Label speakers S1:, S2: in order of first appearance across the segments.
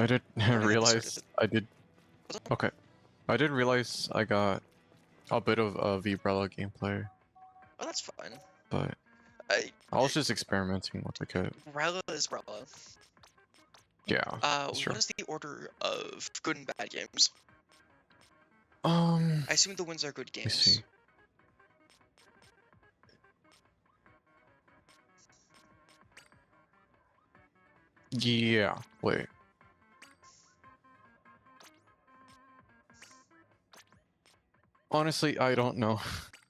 S1: I did
S2: when I had
S1: realize
S2: started.
S1: I did.
S2: Was it?
S1: Okay, I did realize I got a bit of Vibrella gameplay,
S2: Oh, that's fine.
S1: but
S2: I,
S1: I was just experimenting with like a
S2: Rella is Rella.
S1: yeah. That's true.
S2: What is the order of good and bad games?
S1: Um,
S2: I assume the wins are good
S1: let me see.
S2: games.
S1: Yeah. Wait. Honestly, I don't know.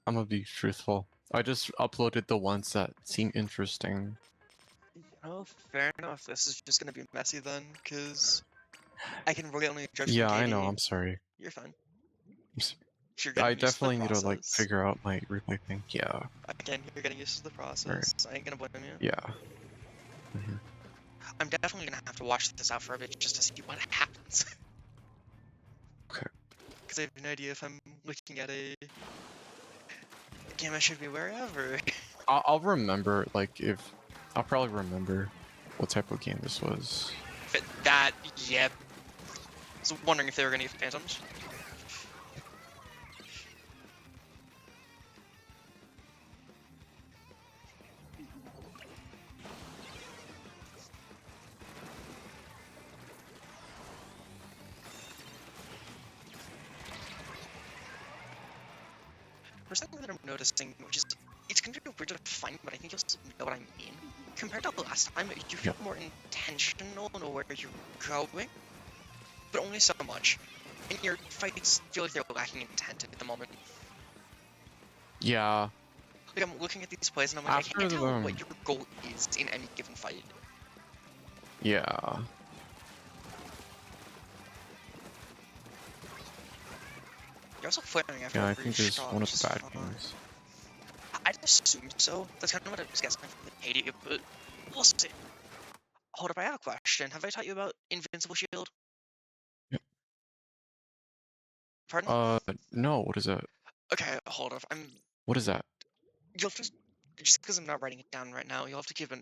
S1: I'm gonna be truthful. I just uploaded the ones that seem interesting.
S2: Oh, fair enough. This is just gonna be messy then, because I can really only judge from
S1: Yeah, I know.
S2: KD.
S1: I'm sorry.
S2: You're fine.
S1: I'm s-
S2: You're
S1: I
S2: getting used to the
S1: definitely need to like
S2: process.
S1: figure out my replay thing. Yeah.
S2: Again, you're getting used to the
S1: Alright.
S2: process. I ain't gonna blame you.
S1: Yeah. Mhm.
S2: I'm definitely gonna have to watch this out for a bit just to see what happens.
S1: Okay.
S2: Because I have no idea if I'm looking at a game I should be wary of, or...
S1: I'll remember like if I'll probably remember what type of game this was.
S2: That, yeah. I was wondering if they were gonna get phantoms. There's something that I'm noticing, which is, it's gonna be weird to define, but I think you'll know what I mean. Compared to last time, you feel more intentional in where you're going, but only so much. And your fights feel like they're lacking intent at the moment.
S1: Yeah.
S2: Like, I'm looking at these plays and I'm like, I can't tell what your goal is in any given fight.
S1: Yeah.
S2: You're also flaring after
S1: Yeah, I
S2: every
S1: think there's
S2: shot,
S1: one
S2: which
S1: of
S2: is
S1: the bad
S2: fine.
S1: games.
S2: I'd assume so. That's kind of what I was guessing from the AD, but we'll see. Hold up, I have a question. Have I taught you about Invincible Shield?
S1: Yep.
S2: Pardon?
S1: No, what is that?
S2: Okay, hold up.
S1: What is that?
S2: You'll have to, just because I'm not writing it down right now, you'll have to give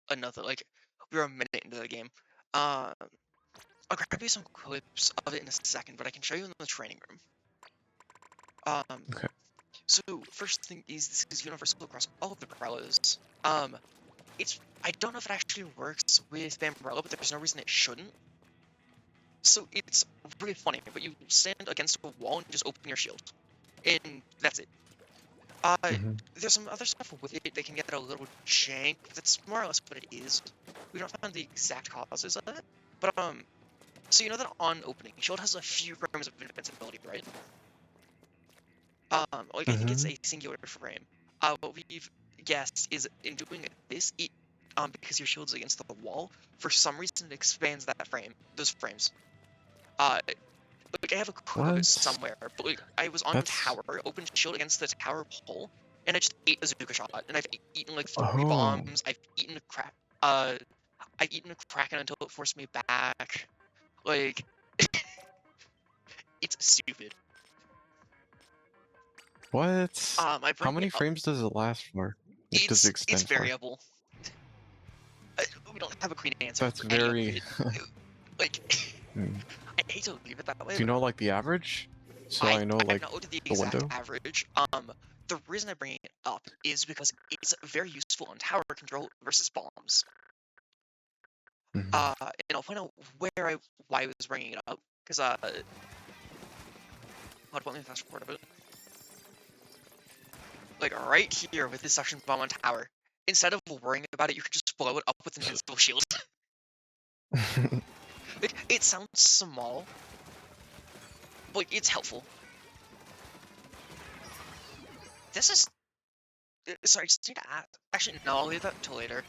S2: another, like, we're a minute into the game. I'll grab you some clips of it in a second, but I can show you in the training room.
S1: Okay.
S2: So first thing is, this is universal across all of the Corellas. I don't know if it actually works with Bambrella, but there's no reason it shouldn't. So it's really funny, but you stand against a wall and just open your shield. And that's it. There's some other stuff with it that can get a little jank, but that's more or less what it is. We don't find the exact causes of it. But, so you know that on opening, shield has a few frames of invincibility, right? Like, I think it's a singular frame. What we've guessed is in doing this, because your shield's against the wall, for some reason it expands that frame, those frames. Like, I have a clue
S1: What?
S2: somewhere, but like, I was on tower, opened shield against the tower pole, and I just ate a Zuka shot, and I've eaten like 3 bombs, I've eaten a Kraken until it forced me back. Like, it's stupid.
S1: What?
S2: I
S1: How
S2: bring
S1: many
S2: it up.
S1: frames does it last for? Like, does it extend
S2: It's
S1: for?
S2: variable. We don't have a clean answer
S1: That's
S2: for any of
S1: very.
S2: it. Like, I hate to leave it that way.
S1: Do you know like the average? So I know
S2: I've
S1: like
S2: not looked at the
S1: the
S2: exact
S1: window.
S2: average. The reason I bring it up is because it's very useful on tower control versus bombs. And I'll point out why I was bringing it up, because hold on, let me fast forward a bit. Like right here with this suction bomb on tower, instead of worrying about it, you can just blow it up with an invincible shield. Like, it sounds small, but it's helpful. This is... Sorry, just need to add... Actually, no, I'll leave that until later.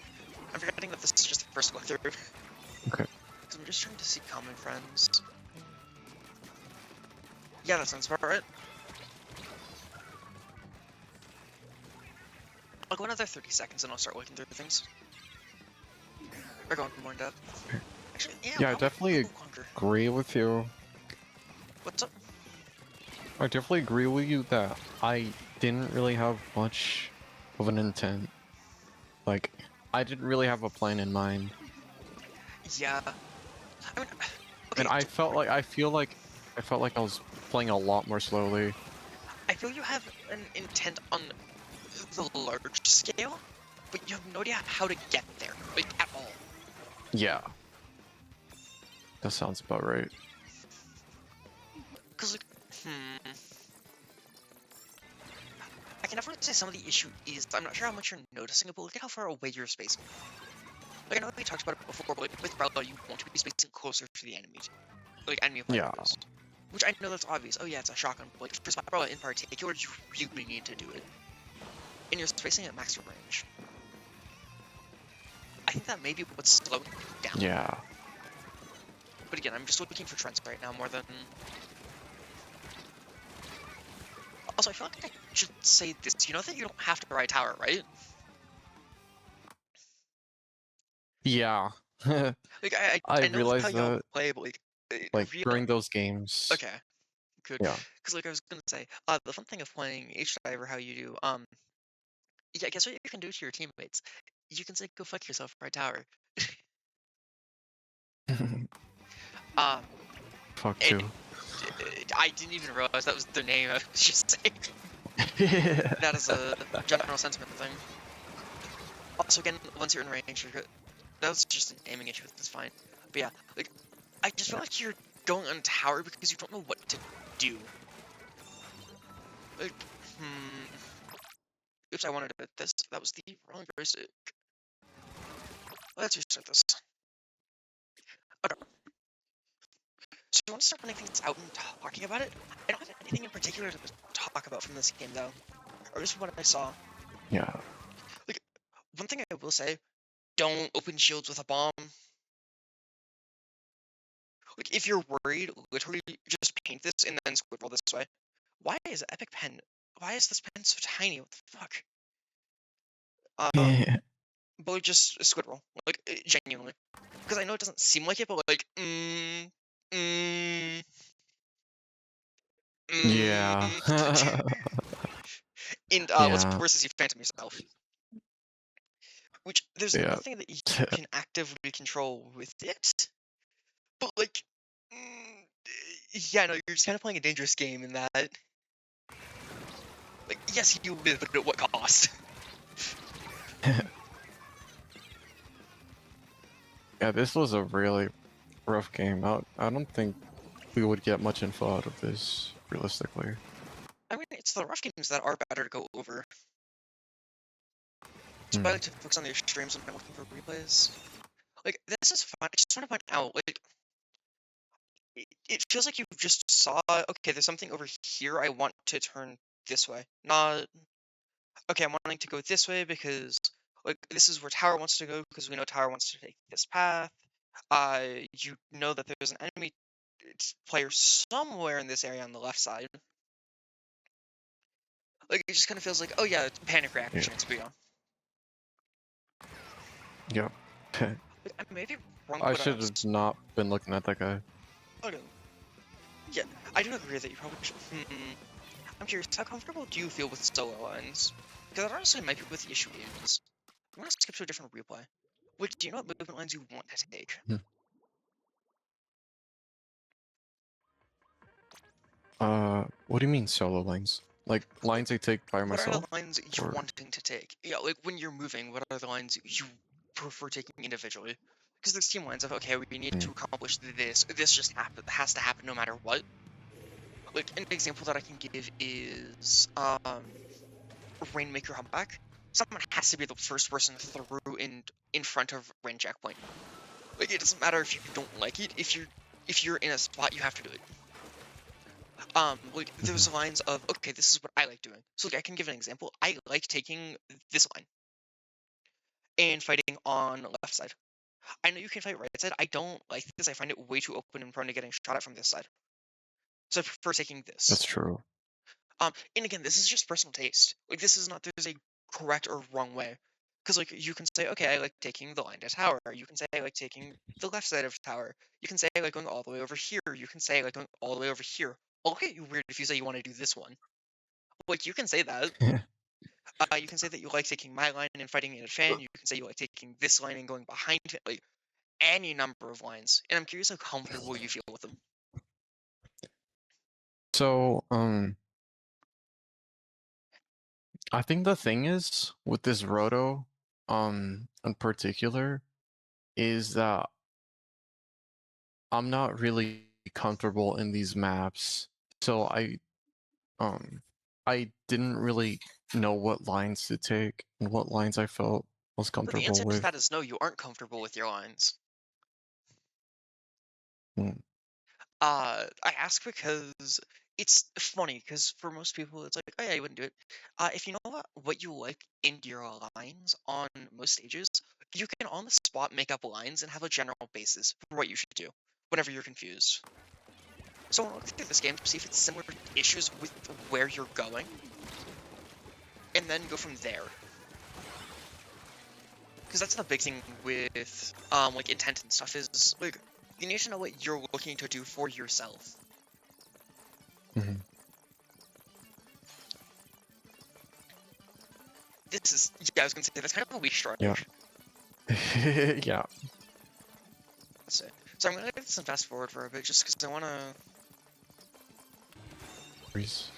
S2: I'm forgetting that this is just the first look through.
S1: Okay.
S2: Because I'm just trying to see common friends. Yeah, that sounds about right. I'll go another 30 seconds and I'll start looking through things. We're going more in depth. Actually,
S1: Yeah, I definitely agree with you.
S2: What's up?
S1: I definitely agree with you that I didn't really have much of an intent. Like, I didn't really have a plan in mind.
S2: Yeah. I mean,
S1: And
S2: okay,
S1: I felt like I was playing a lot more slowly.
S2: I feel you have an intent on the large scale, but you have no idea how to get there, like, at all.
S1: Yeah, that sounds about right.
S2: Because, like, hmm, I can definitely say some of the issue is I'm not sure how much you're noticing it, but look at how far away you're spacing. Like, I know we talked about it before, but like, with Rella, you want to be spacing closer to the enemy, like, enemy
S1: Yeah,
S2: players. Which I know that's obvious. Oh yeah, it's a shotgun, but like, for Spyro in particular, you really need to do it. And you're spacing at max range. I think that may be what's slowing you down.
S1: yeah.
S2: But again, I'm just looking for trends right now more than... Also, I feel like I should say this. You know that you don't have to ride tower, right?
S1: Yeah. I
S2: Like, I know that's how
S1: realized
S2: y'all
S1: that,
S2: play, but like,
S1: like,
S2: real...
S1: during those games.
S2: Okay, good.
S1: Yeah.
S2: Because like I was gonna say, the fun thing of playing H-Diver, how you do, yeah, guess what you can do to your teammates? You can say, go fuck yourself, ride tower. Um,
S1: Fuck
S2: and
S1: too.
S2: I didn't even realize that was the name. I was just saying that is a general sentiment thing. Also, again, once you're in range, you're good. That was just an aiming issue. That's fine. But yeah, like I just feel like you're going on tower because you don't know what to do. Like, oops, I wanted to this. That was the wrong joystick. Let's restart this. Okay, so you want to start putting things out and talking about it? I don't have anything in particular to talk about from this game though, or just what I saw.
S1: Yeah.
S2: Like, one thing I will say: don't open shields with a bomb. Like, if you're worried, literally just paint this and then scribble this way. Why is Epic Pen? Why is this pen so tiny? What the fuck? But like, just squidroll, like, genuinely, because I know it doesn't seem like it, but like, mm,
S1: Yeah.
S2: and what's
S1: Yeah.
S2: worse is you phantom yourself. Which there's
S1: Yeah.
S2: nothing that you can actively control with it, but like, yeah, no, you're just kind of playing a dangerous game in that, like, yes, you live, but at what cost?
S1: Yeah, this was a really rough game. I don't think we would get much info out of this, realistically.
S2: I mean, it's the rough games that are better to go over. So I
S1: Hmm.
S2: like to focus on the extremes when I'm looking for replays. Like, this is fun. I just want to point out, like, it feels like you just saw, okay, there's something over here I want to turn this way. Not, okay, I'm wanting to go this way because, like, this is where Tower wants to go because we know Tower wants to take this path. You know that there's an enemy player somewhere in this area on the left side. Like, it just kind of feels like, oh yeah, it's panic
S1: Yeah.
S2: reaction, it's beyond.
S1: Yep.
S2: Like, I may be wrong,
S1: I
S2: but
S1: should have not been looking at that guy.
S2: okay. Yeah, I do agree that you probably should. I'm curious, how comfortable do you feel with solo lines? Because that honestly might be what the issue is. I'm gonna skip to a different replay. Wait, do you know what movement lines you want to take?
S1: Hmm. What do you mean solo lines? Like
S2: Like,
S1: lines I take by
S2: what are the
S1: myself?
S2: lines you're
S1: Or
S2: wanting to take? Yeah, like when you're moving, what are the lines you prefer taking individually? Because there's team lines of, okay, we need
S1: Hmm.
S2: to accomplish this. This just has to happen no matter what. Like, an example that I can give is Rainmaker Humpback. Someone has to be the first person through in front of rain checkpoint. Like, it doesn't matter if you don't like it. If you're in a spot, you have to do it. Like, there's
S1: Mhm.
S2: lines of, okay, this is what I like doing. So like, I can give an example. I like taking this line and fighting on left side. I know you can fight right side. I don't like this. I find it way too open and prone to getting shot at from this side. So I prefer taking this.
S1: That's true.
S2: And again, this is just personal taste. Like, this is not there's a correct or wrong way. Because like, you can say, okay, I like taking the line to tower. You can say I like taking the left side of tower. You can say I like going all the way over here. You can say I like going all the way over here. I'll look at you weird if you say you want to do this one. Like, you can say that. You can say that you like taking my line and fighting in a fan. You can say you like taking this line and going behind it. Like, any number of lines, and I'm curious how comfortable you feel with them.
S1: So, I think the thing is with this roto, in particular, is that I'm not really comfortable in these maps. So um, I didn't really know what lines to take and what lines I felt most
S2: But the
S1: comfortable
S2: answer to
S1: with.
S2: that is no, you aren't comfortable with your lines.
S1: Mm,
S2: I ask because it's funny, because for most people, it's like, "Oh, yeah, you wouldn't do it." If you know what you like in your lines on most stages, you can on the spot make up lines and have a general basis for what you should do whenever you're confused. So I wanna look through this game to see if it's similar issues with where you're going, and then go from there. Because that's the big thing with like intent and stuff is like you need to know what you're looking to do for yourself.
S1: mhm.
S2: This is yeah, I was gonna say that's kind of a weak
S1: Yeah.
S2: strategy.
S1: Yeah.
S2: Let's say. So I'm gonna get some fast forward for a bit just because I wanna.
S1: Freeze.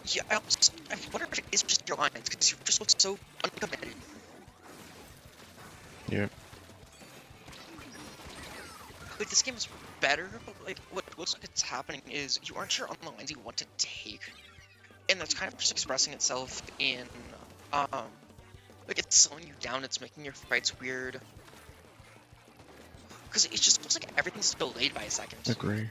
S2: Yeah, I wonder if it is just your lines because you just look so uncommitted.
S1: Yeah.
S2: Like this game is better, but like what looks like it's happening is you aren't sure on the lines you want to take, and that's kind of just expressing itself in um like it's slowing you down. It's making your fights weird because it just looks like everything's delayed by a second.
S1: Agree.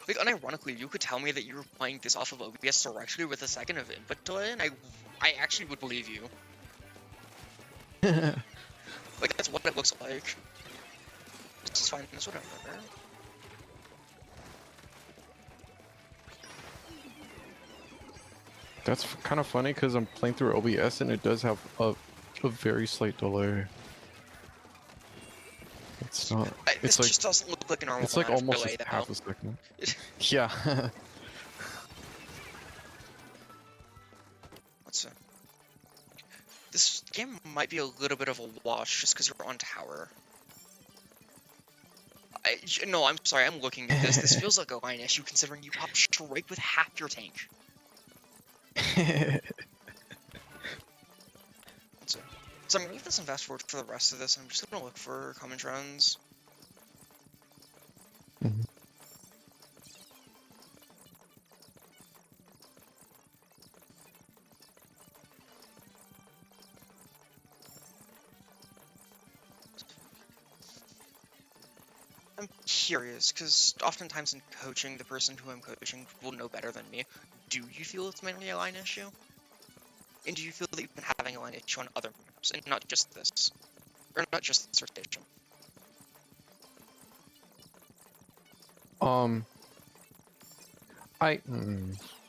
S2: Like unironically, you could tell me that you were playing this off of OBS directly with a second of input delay, and I actually would believe you. Like that's what it looks like. This is fine. That's whatever.
S1: That's kind of funny because I'm playing through OBS and it does have a very slight delay. It's not.
S2: This
S1: It's like
S2: just doesn't look like a normal
S1: it's like
S2: amount of
S1: almost
S2: delay,
S1: a
S2: though.
S1: half a second. Yeah.
S2: Let's see. This game might be a little bit of a wash just because you're on tower. No, I'm sorry. I'm looking at this. This feels like a line issue considering you pop straight with half your tank. Let's see. So I'm gonna leave this and fast forward for the rest of this. I'm just gonna look for common trends.
S1: Mhm.
S2: I'm curious, because oftentimes in coaching, the person who I'm coaching will know better than me. Do you feel it's mainly a line issue? And do you feel that you've been having a line issue on other maps, and not just this? Or not just this rotation?
S1: Um, let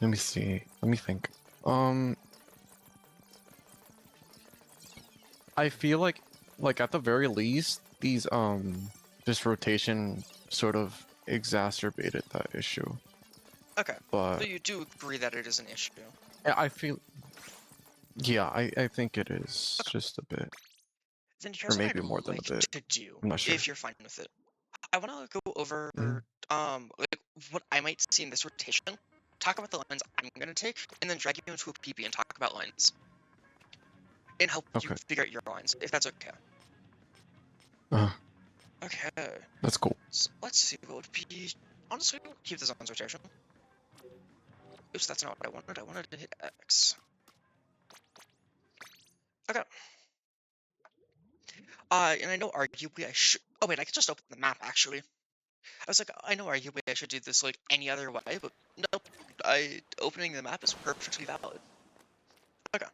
S1: me see. Let me think. Um, I feel like at the very least, these this rotation sort of exacerbated that issue.
S2: Okay, so
S1: But
S2: you do agree that it is an issue.
S1: I feel, yeah, I think it is
S2: Okay,
S1: just a bit,
S2: then
S1: or
S2: here's what
S1: maybe
S2: I'd
S1: more than a
S2: like
S1: bit.
S2: to do,
S1: I'm not sure.
S2: if you're fine with it. I want to go over,
S1: Mhm.
S2: like, what I might see in this rotation, talk about the lines I'm going to take, and then drag you into a PB and talk about lines. And help you
S1: Okay.
S2: figure out your lines, if that's okay.
S1: Uh,
S2: Okay,
S1: that's cool.
S2: so let's see what would be... Honestly, we'll keep this on rotation. Oops, that's not what I wanted. I wanted to hit X. Okay. And I know arguably I should... Oh wait, I could just open the map, actually. I was like, I know arguably I should do this like any other way, but nope. Opening the map is perfectly valid. Okay.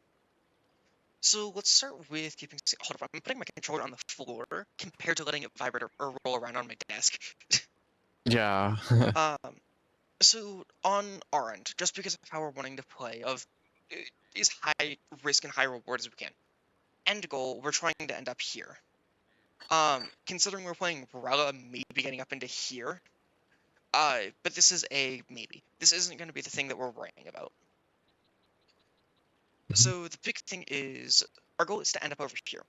S2: So let's start with keeping... Hold up, I'm putting my controller on the floor compared to letting it vibrate or roll around on my desk.
S1: Yeah.
S2: um, so on our end, just because of how we're wanting to play, of as high risk and high reward as we can. End goal, we're trying to end up here. Considering we're playing Rella, maybe getting up into here. But this is a maybe. This isn't going to be the thing that we're worrying about.
S1: Mhm.
S2: So the big thing is our goal is to end up over here.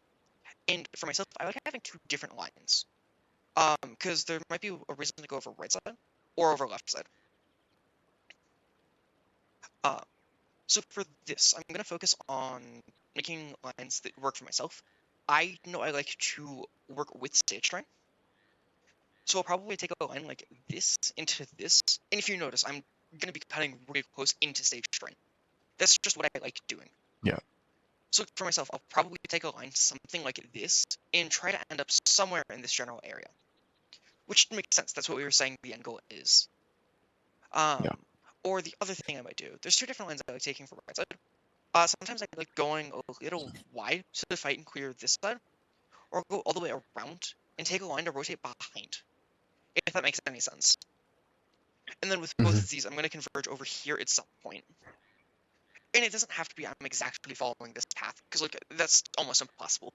S2: And for myself, I like having two different lines. Because there might be a reason to go over right side or over left side. Uh, so for this, I'm gonna focus on making lines that work for myself. I know I like to work with stage train. So I'll probably take a line like this into this. And if you notice, I'm gonna be cutting really close into stage train. That's just what I like doing.
S1: Yeah.
S2: So for myself, I'll probably take a line something like this and try to end up somewhere in this general area. Which makes sense. That's what we were saying the end goal is. Um,
S1: Yeah.
S2: or the other thing I might do, there's two different lines I like taking for right side. Sometimes I like going a little wide to fight and clear this side, or go all the way around and take a line to rotate behind, if that makes any sense. And then with both
S1: Mhm.
S2: of these, I'm going to converge over here at some point. And it doesn't have to be I'm exactly following this path, because like that's almost impossible.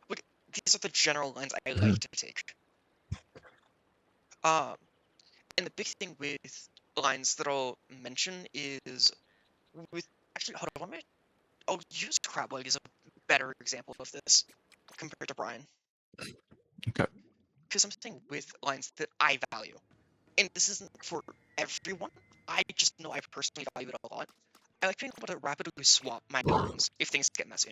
S2: Like these are the general lines I like
S1: Mhm.
S2: to take. Um, and the big thing with lines that I'll mention is with actually hold on, I'll use Crableg as a better example of this compared to Brian.
S1: Okay.
S2: Because I'm saying with lines that I value. And this isn't for everyone. I just know I personally value it a lot. I like being able to rapidly swap my lines if things get messy.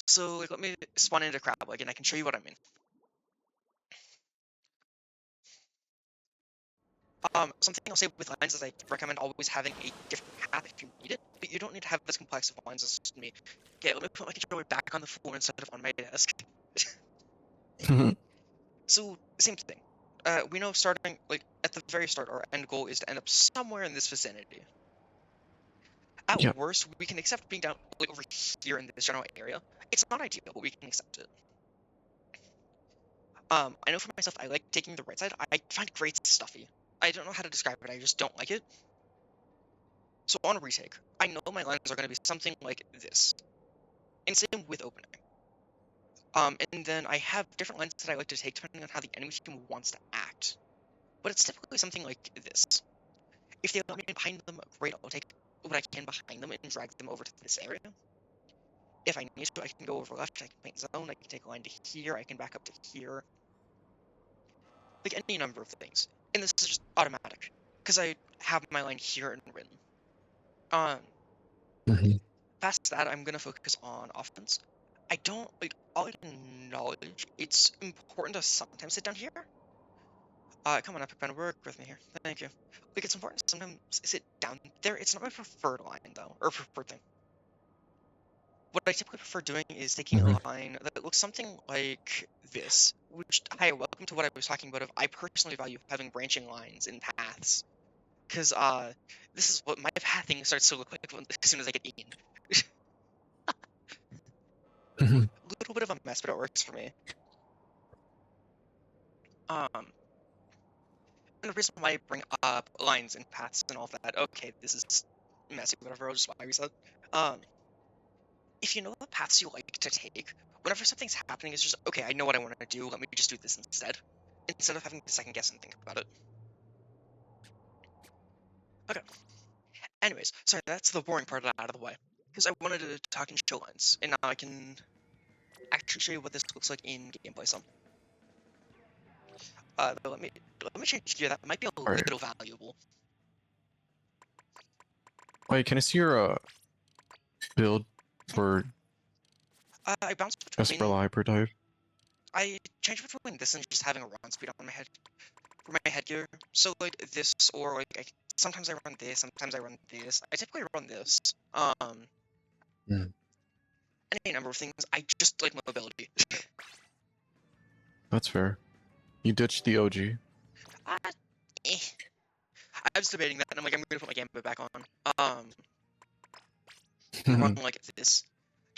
S2: So like, let me spawn into Crableg and I can show you what I mean. Something I'll say with lines is I recommend always having a different path if you need it, but you don't need to have as complex of lines as me. Okay, let me put my controller back on the floor instead of on my desk.
S1: Mhm.
S2: So same thing. We know starting like at the very start, our end goal is to end up somewhere in this vicinity. At
S1: Yeah.
S2: worst, we can accept being down like, over here in this general area. It's not ideal, but we can accept it. I know for myself, I like taking the right side. I find great stuffy. I don't know how to describe it. I just don't like it. So on a retake, I know my lines are going to be something like this. And same with opening. And then I have different lines that I like to take depending on how the enemy team wants to act. But it's typically something like this. If they let me behind them, great, I'll take what I can behind them and drag them over to this area. If I need to, I can go over left, I can paint zone, I can take a line to here, I can back up to here. Like any number of things. And this is just automatic, because I have my line here and written. Um,
S1: Mhm.
S2: Past that, I'm going to focus on offense. I don't, like, I'll acknowledge it's important to sometimes sit down here. Come on up, and work with me here. Thank you. Like, it's important to sometimes sit down there. It's not my preferred line, though, or preferred thing. What I typically prefer doing is taking
S1: Mhm.
S2: a line that looks something like this. Which, hi, welcome to what I was talking about. Of I personally value having branching lines in paths, because this is what my pathing starts to look like as soon as I get in.
S1: Mhm.
S2: A little bit of a mess, but it works for me. Um, and the reason why I bring up lines and paths and all that. Okay, this is messy, whatever. I'll just why we said. Um, if you know the paths you like to take, whenever something's happening, it's just okay. I know what I want to do. Let me just do this instead of having to second guess and think about it. Okay. Anyways, sorry, that's the boring part out of the way. Because I wanted to talk in show lines, and now I can actually show you what this looks like in gameplay some. Let me change gear. That might be a
S1: All right.
S2: little valuable.
S1: Wait, can I see your build for
S2: I bounce between.
S1: Esprella Hyperdive?
S2: I change between this and just having a run speed on my head for my headgear. So like this, or like sometimes I run this, sometimes I run this. I typically run this.
S1: Mm.
S2: Any number of things. I just like mobility.
S1: That's fair. You ditched the OG.
S2: uh, eh. I was debating that, and I'm like, I'm gonna put my gambit back on. Um, and run like this,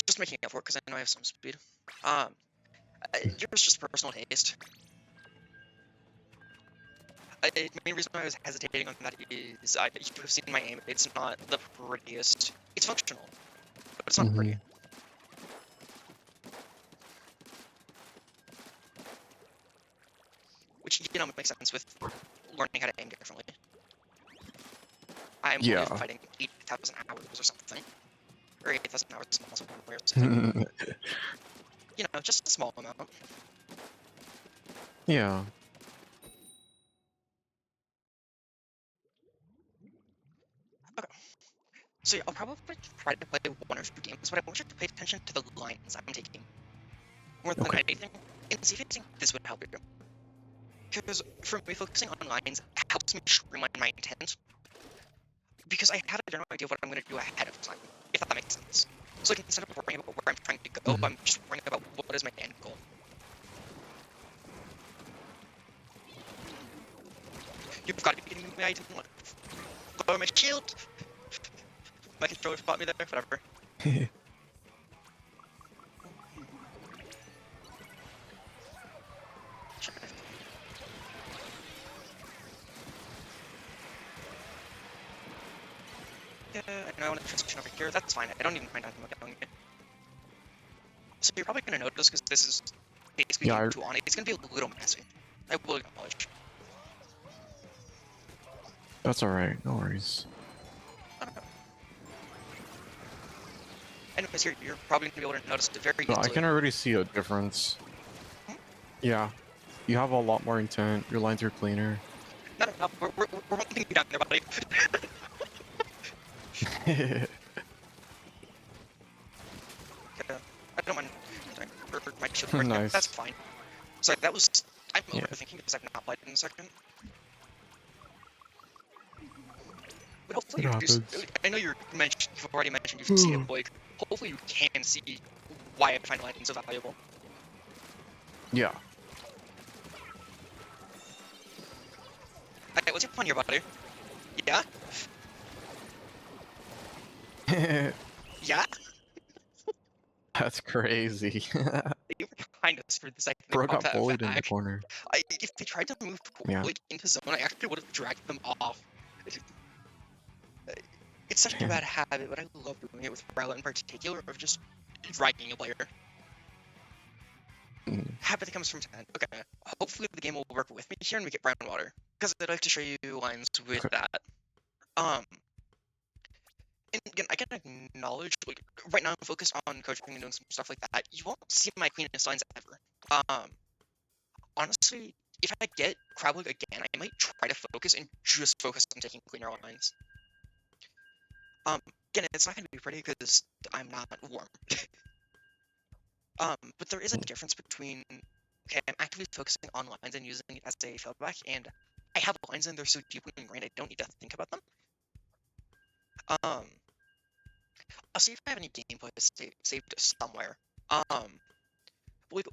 S2: just making up for it because I know I have some speed. Yours just personal taste. The main reason I was hesitating on that is you have seen my aim. It's not the prettiest. It's functional, but it's not
S1: Hmm.
S2: pretty. Which makes sense with learning how to aim differently. I'm only
S1: Yeah.
S2: fighting 8,000 hours or something. Or 8,000 hours is also or something. You know, just a small amount.
S1: Yeah.
S2: Okay. So yeah, I'll probably try to play one or two games, but I want you to pay attention to the lines I'm taking. More than
S1: Okay.
S2: anything, and see if you think this would help you. Because for me, focusing on lines helps me streamline my intent. Because I have a general idea of what I'm going to do ahead of time, if that makes sense. So like, instead of worrying about where I'm trying to go,
S1: Mhm.
S2: I'm just worrying about what is my end goal. You've got to be kidding me, I didn't lower my shield! My controller spot me there, whatever. Yeah, I know I want to transition over here, that's fine, I don't even mind having it. So you're probably going to notice, because this is basically
S1: Yeah,
S2: game 2 on it, it's going to be a little messy. I will acknowledge.
S1: that's alright. No worries.
S2: Anyways, you're probably going to be able to notice it very
S1: But I
S2: easily.
S1: can already see a difference.
S2: Hmm?
S1: Yeah. You have a lot more intent. Your lines are cleaner.
S2: No, we're running down there, buddy. Yeah, I don't mind my shield breaking up, that's
S1: Nice.
S2: fine. Sorry, that was... I'm
S1: Yeah.
S2: overthinking because I've not played in a second. But hopefully
S1: It
S2: you do...
S1: happens.
S2: I know you've already mentioned you've seen it, Blake. Hopefully you can see why I find lighting so valuable.
S1: Yeah.
S2: Alright, what's your plan here, buddy? Yeah? Yeah?
S1: That's crazy.
S2: They were kind of screwed the second they
S1: Bro
S2: popped
S1: got
S2: that
S1: bullied in the
S2: back.
S1: corner.
S2: If they tried to move
S1: Yeah.
S2: like into zone, I actually would have dragged them off. It's such a bad habit, but I love doing it with Rella in particular, of just dragging a player.
S1: Mm.
S2: Habit that comes from 10. Okay, hopefully the game will work with me here and we get brown water. Because I'd like to show you lines with
S1: Okay.
S2: that. And again, I can acknowledge, like, right now I'm focused on coaching and doing some stuff like that. You won't see my cleanest lines ever. Honestly, if I get crab leg again, I might try to focus and just focus on taking cleaner lines. Again, it's not going to be pretty because I'm not warm. But there is a difference between, okay, I'm actively focusing on lines and using it as a feedback, and I have lines and they're so deeply ingrained I don't need to think about them. I'll see if I have any gameplay saved somewhere. With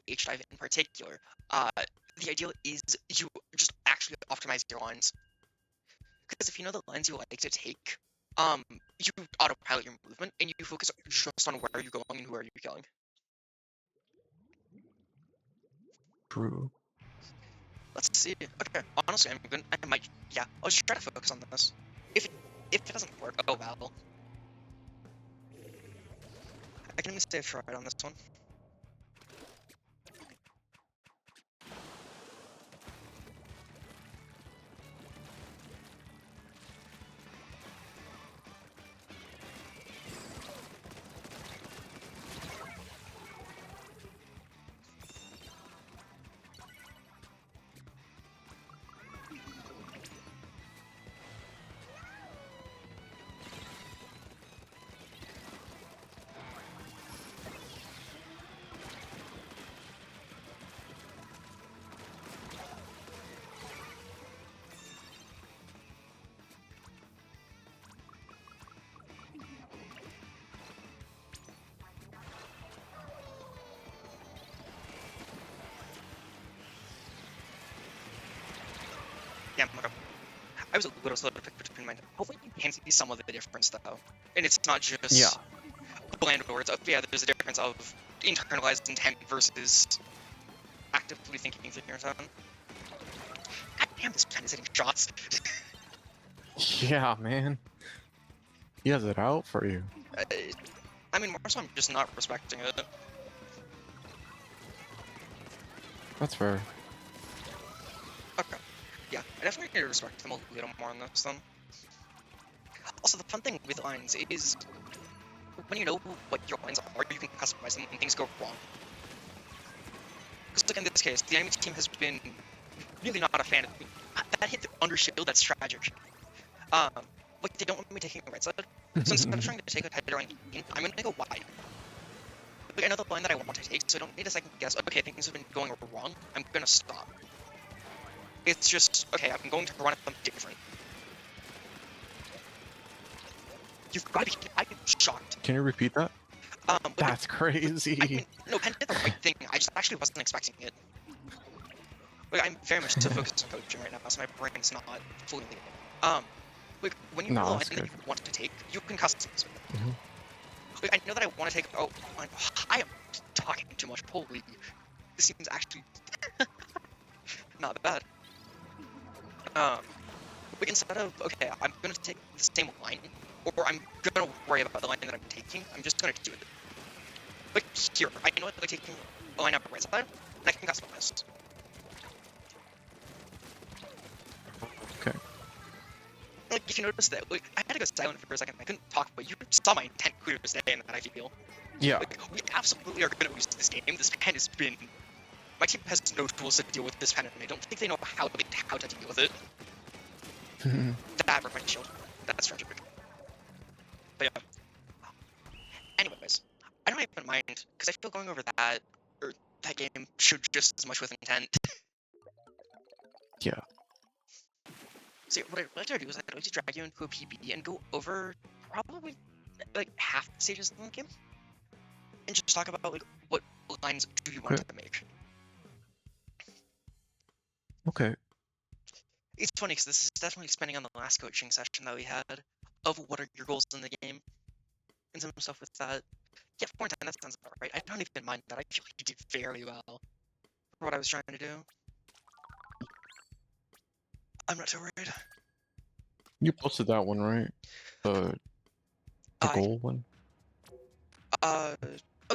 S2: H-Dive in particular, the ideal is you just actually optimize your lines. Because if you know the lines you like to take, you autopilot your movement and you focus just on where you're going and who are you killing.
S1: True.
S2: Let's see. Okay, honestly, I might, yeah, I'll just try to focus on this. If it doesn't work, oh well. I can even say I've tried on this one. Yeah, okay. I was a little slow to pick between mine. Hopefully you can see some of the difference though. And it's not
S1: Yeah.
S2: just bland words of, yeah, there's a difference of internalized intent versus actively thinking through your own. God damn, this pen is hitting shots.
S1: Yeah, man. He has it out for you.
S2: I mean, more so I'm just not respecting it.
S1: That's fair.
S2: Okay. Yeah, I definitely need to respect them a little more on this then. Also, the fun thing with lines is when you know what your lines are, you can customize them when things go wrong. Because like in this case, the enemy team has been really not a fan of me. That hit under shield, that's tragic. Like they don't want me taking the right side. So instead of trying to take a tight line, I'm gonna go wide. Like I know the line that I want to take, so I don't need a second guess. Okay, things have been going wrong. I'm gonna stop. It's just okay. I'm going to run at them different. You've got to be. I'm shocked.
S1: Can you repeat that?
S2: But
S1: That's
S2: I
S1: crazy.
S2: mean, no, Penn did the right thing. I just actually wasn't expecting it. Like I'm very much so focused on coaching right now, so my brain's not fully. Like when you know the
S1: No,
S2: line
S1: that's
S2: that
S1: good.
S2: you want to take, you can customize it.
S1: Mhm.
S2: Like I know that I want to take. Oh, I am talking too much. Holy, this seems actually not bad. Like instead of okay, I'm gonna take the same line, or I'm gonna worry about the line that I'm taking. I'm just gonna do it. Like here, I know like taking a line out the right side, and I can customize.
S1: Okay.
S2: Like if you notice that, like I had to go silent for a second. I couldn't talk, but you saw my intent clear as day, and that I feel.
S1: Yeah.
S2: Like we absolutely are gonna lose this game. This pen has been. My team has no tools to deal with this pen, and I don't think they know how to deal with it. That broke my shield. That's tragic. But yeah. Anyways, I don't even mind because I feel going over that or that game should just as much with intent.
S1: Yeah.
S2: So what I'd like to do is I'd like to drag you into a PB and go over probably like half the stages in the game, and just talk about like what lines do you want
S1: Okay.
S2: to make.
S1: Okay.
S2: It's funny because this is definitely spending on the last coaching session that we had of what are your goals in the game and some stuff with that. Yeah, 410, that sounds about right. I don't even mind that. I feel like you did very well for what I was trying to do. I'm not too worried.
S1: You posted that one, right? The goal one?
S2: Oh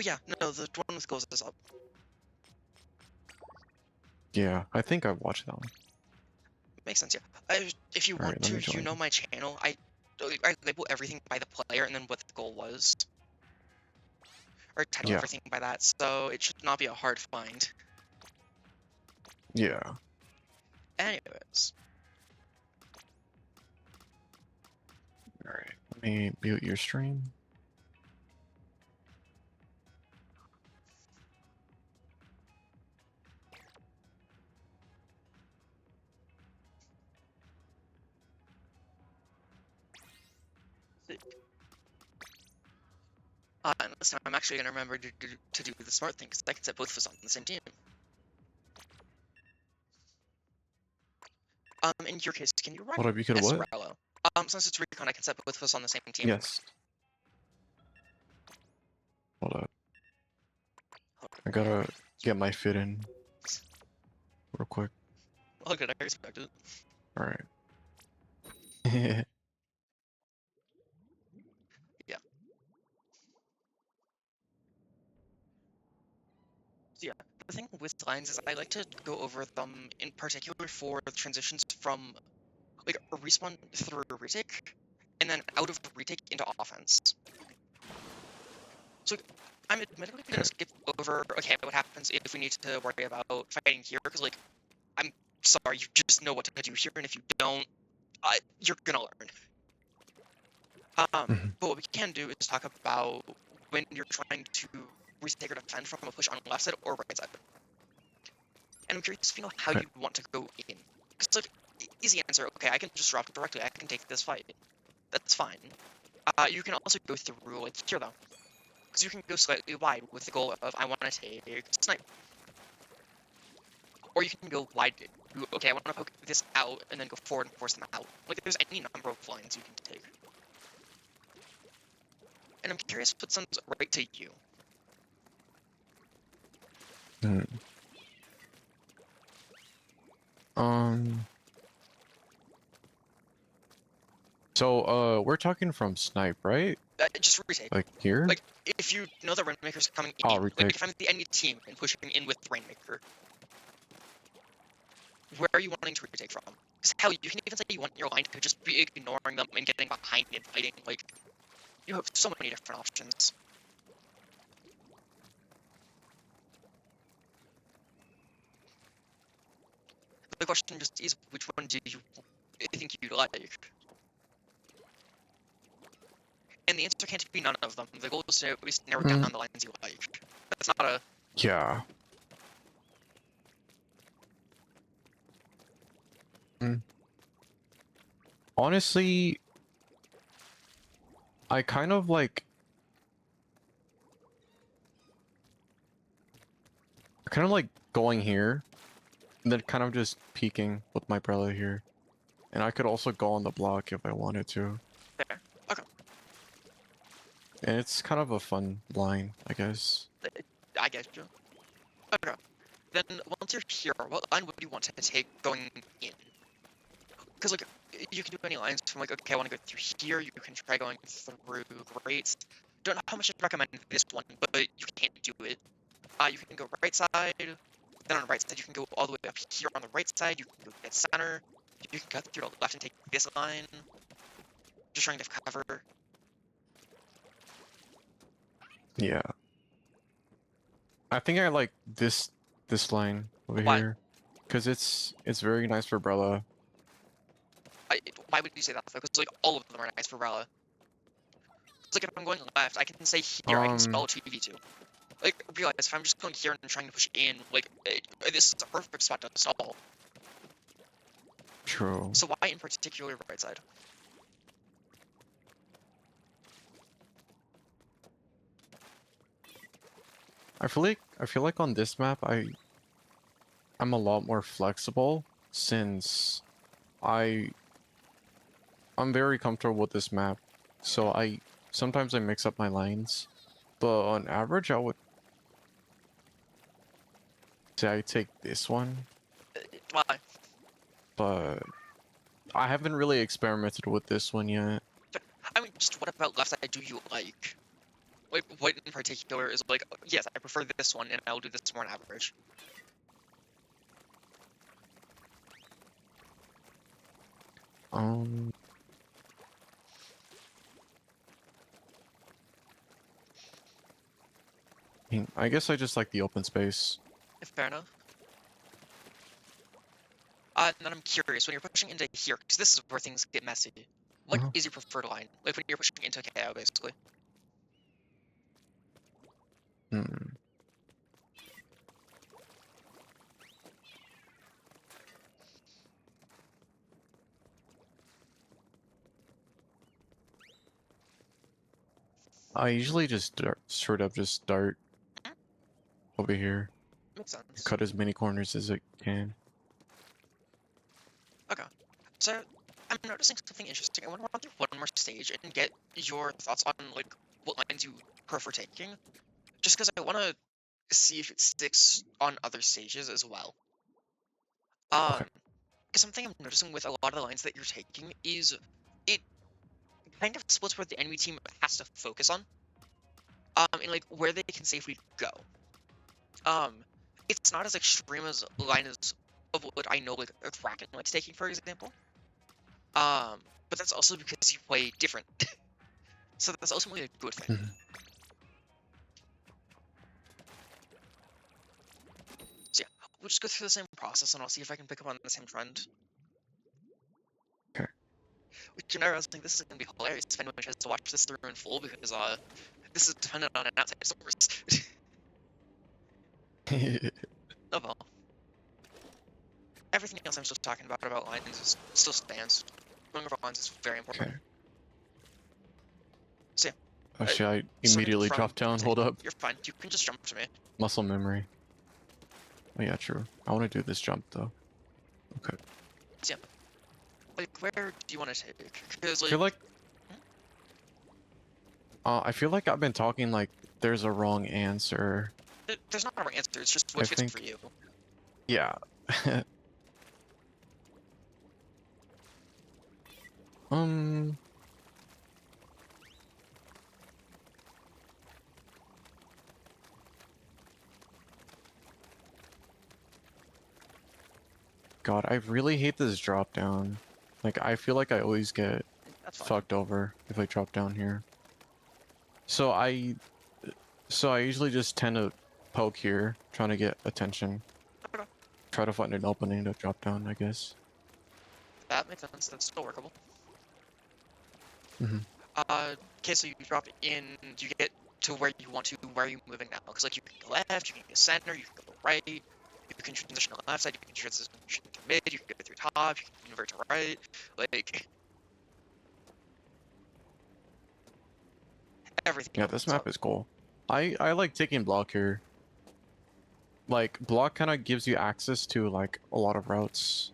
S2: yeah, no, the one with goals is up.
S1: Yeah, I think I watched that one.
S2: Makes sense, yeah. If you
S1: Alright,
S2: want
S1: let
S2: to,
S1: me join.
S2: you know my channel. I label everything by the player and then what the goal was. Or title
S1: Yeah.
S2: everything by that, so it should not be a hard find.
S1: Yeah.
S2: Anyways.
S1: Alright, let me mute your stream.
S2: And this time I'm actually going to remember to do the smart thing, because I can set both of us on the same team. In your case, can you run
S1: Hold up, you could what?
S2: Esrello? Since it's recon, I can set both of us on the same team.
S1: Yes. Hold up. I gotta get my fit in real quick.
S2: Oh, good, I respect it.
S1: Alright.
S2: Yeah. So yeah, the thing with lines is I like to go over them in particular for the transitions from like a respawn through a retake, and then out of the retake into offense. So I'm admittedly gonna skip over okay, what happens if we need to worry about fighting here, because like I'm sorry, you just know what to do here, and if you don't, you're gonna learn. But what we can do is talk about when you're trying to retake or defend from a push on the left side or right side. And I'm curious if you know how you want to go in. Because like, easy answer, okay, I can just drop directly, I can take this fight. That's fine. You can also go through like here though. Because you can go slightly wide with the goal of I want to take snipe. Or you can go wide, okay, I want to poke this out and then go forward and force them out. Like there's any number of lines you can take. And I'm curious what sounds right to you.
S1: So, we're talking from snipe, right?
S2: Just retake.
S1: Like here?
S2: Like, if you know the Rainmaker's coming in,
S1: Oh,
S2: like
S1: retake.
S2: if I'm the enemy team and pushing in with the Rainmaker. where are you wanting to retake from? Because hell, you can even say you want your line to just be ignoring them and getting behind and fighting. Like, you have so many different options. The question just is, which one do you think you'd like? And the answer can't be none of them. The goal is to at least narrow down
S1: Mm,
S2: the lines you like. That's not a...
S1: yeah. Mm. Honestly, I kind of like going here and then kind of just peeking with my brother here. And I could also go on the block if I wanted to.
S2: Fair. Okay.
S1: And it's kind of a fun line, I guess.
S2: I get you. Okay. Then once you're here, what line would you want to take going in? Because like you can do any lines from like, okay, I want to go through here. You can try going through great. Don't know how much I'd recommend this one, but you can't do it. You can go right side. Then on the right side, you can go all the way up here on the right side. You can go dead center. You can cut through to the left and take this line. Just trying to cover.
S1: Yeah. I think I like this line over
S2: Why?
S1: here. Because it's very nice for Brella.
S2: Why would you say that? Because like all of them are nice for Rella. It's like if I'm going left, I can say here, I can spell 2v2. Like, realize if I'm just going here and trying to push in, like, this is a perfect spot to stall.
S1: True.
S2: So why in particular right side?
S1: I feel like on this map I'm a lot more flexible since I'm very comfortable with this map. So I sometimes I mix up my lines. But on average I would say I take this one.
S2: Why?
S1: But I haven't really experimented with this one yet.
S2: I mean, just what about left side do you like? Like, what in particular is like, yes, I prefer this one, and I'll do this more on average.
S1: Um I guess I just like the open space.
S2: Fair enough. And then I'm curious, when you're pushing into here, because this is where things get messy, what
S1: Uh-huh.
S2: is your preferred line? Like, when you're pushing into KO, basically.
S1: Hmm. I usually just straight up just start
S2: Mhm.
S1: over here.
S2: Makes sense.
S1: Cut as many corners as it can.
S2: Okay. So, I'm noticing something interesting. I want to run through one more stage and get your thoughts on, like, what lines you prefer taking. Just because I want to see if it sticks on other stages as well.
S1: Okay.
S2: Because something I'm noticing with a lot of the lines that you're taking is it kind of splits where the enemy team has to focus on, and like where they can safely go. Um, it's not as extreme as lines of what I know like a Kraken likes taking, for example. But that's also because you play different, so that's ultimately a good thing.
S1: Mhm.
S2: So yeah, we'll just go through the same process, and I'll see if I can pick up on the same trend.
S1: Okay.
S2: Which I was thinking this is gonna be hilarious if anyone tries to watch this through in full because this is dependent on an outside source. Oh well. Everything else I'm still talking about lines is still stands. Going over lines is very important.
S1: Okay.
S2: So yeah,
S1: Oh shit, I
S2: starting
S1: immediately
S2: from
S1: dropped down.
S2: to,
S1: Hold up.
S2: you're fine. You can just jump to me.
S1: Muscle memory. Oh yeah, true. I want to do this jump though. Okay.
S2: So yeah, like where do you want to take? Because
S1: I feel
S2: like
S1: like I feel like I've been talking like there's a wrong answer.
S2: there's not a right answer. It's just
S1: I
S2: what fits for
S1: think
S2: you.
S1: yeah. um God, I really hate this drop down. Like, I feel like I always get
S2: That's fine.
S1: fucked over if I drop down here. So I usually just tend to poke here, trying to get attention.
S2: Okay,
S1: Try to find an opening to drop down, I guess.
S2: that makes sense. That's still workable.
S1: Hmm.
S2: Okay, so you drop in, you get to where you want to. Where are you moving now? Because like you can go left, you can go center, you can go right. You can transition to the left side, you can transition to mid, you can go through top, you can convert to right. Like everything
S1: Yeah, this
S2: opens up.
S1: map is cool. I like taking block here. Like, block kind of gives you access to like a lot of routes.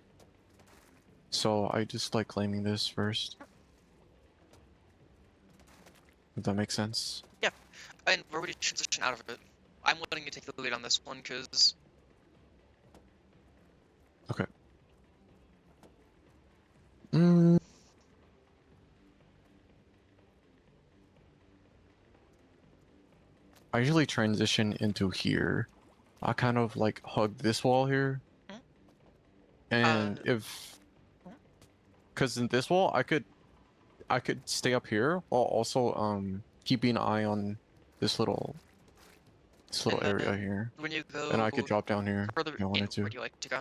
S1: So I just like claiming this first. If that makes sense.
S2: Yeah, and where would you transition out of it? I'm letting you take the lead on this one because
S1: Okay. Mm, I usually transition into here. I kind of like hug this wall here,
S2: mm, uh,
S1: and if
S2: mm,
S1: because in this wall I could stay up here while also keeping an eye on this little
S2: and
S1: area
S2: then
S1: here,
S2: when you
S1: and
S2: go
S1: I could drop down here
S2: further
S1: if I
S2: in,
S1: wanted
S2: where
S1: to.
S2: do you like to go?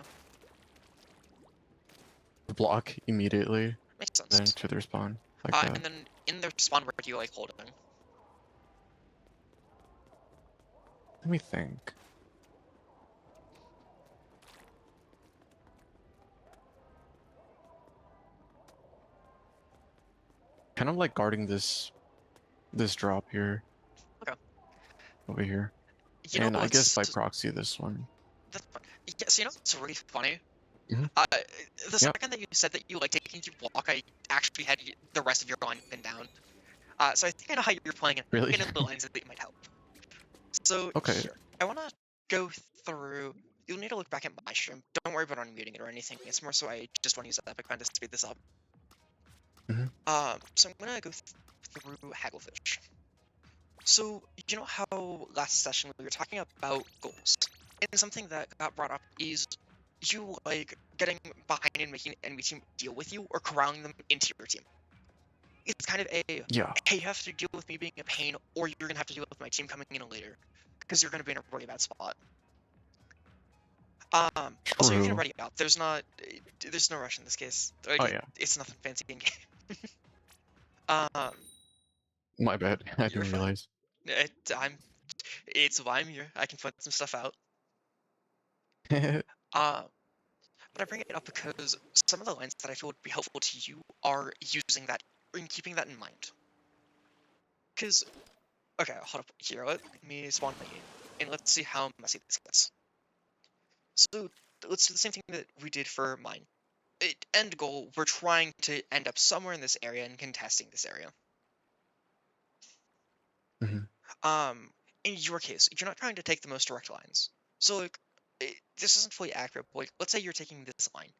S1: Block immediately,
S2: Makes
S1: then
S2: sense.
S1: to their spawn like that.
S2: And then in their spawn, where do you like holding?
S1: Let me think. Kind of like guarding this drop here
S2: Okay.
S1: over here,
S2: You know
S1: and I guess
S2: what's
S1: by proxy this one.
S2: that's fun. Yeah, so you know what's really funny?
S1: Hmm.
S2: Uh, the
S1: Yep.
S2: second that you said that you like taking your block, I actually had the rest of your line pinned down. So I think I know how you're playing it,
S1: Really?
S2: and in the lines that you might help. So
S1: Okay.
S2: here, I want to go through. You'll need to look back at my stream. Don't worry about unmuting it or anything. It's more so I just want to use Epic Mind to speed this up.
S1: Hmm.
S2: So I'm gonna go through Hagglefish. So you know how last session we were talking about goals, and something that got brought up is you like getting behind and making an enemy team deal with you or corralling them into your team. It's kind of a
S1: Yeah.
S2: hey, you have to deal with me being a pain, or you're gonna have to deal with my team coming in later because you're gonna be in a really bad spot. Also, you're gonna
S1: True.
S2: ready out. There's no rush in this case.
S1: Oh
S2: Like
S1: yeah.
S2: it's nothing fancy in game. Um,
S1: My bad. I
S2: you're
S1: didn't
S2: fine.
S1: realize.
S2: It, I'm. It's why I'm here. I can put some stuff out. Uh, but I bring it up because some of the lines that I feel would be helpful to you are using that and keeping that in mind. Because okay, hold up here. Let me spawn my game, and let's see how messy this gets. So let's do the same thing that we did for mine. End goal, we're trying to end up somewhere in this area and contesting this area.
S1: Hmm.
S2: Um, in your case, you're not trying to take the most direct lines. So like, this isn't fully accurate, but like, let's say you're taking this line.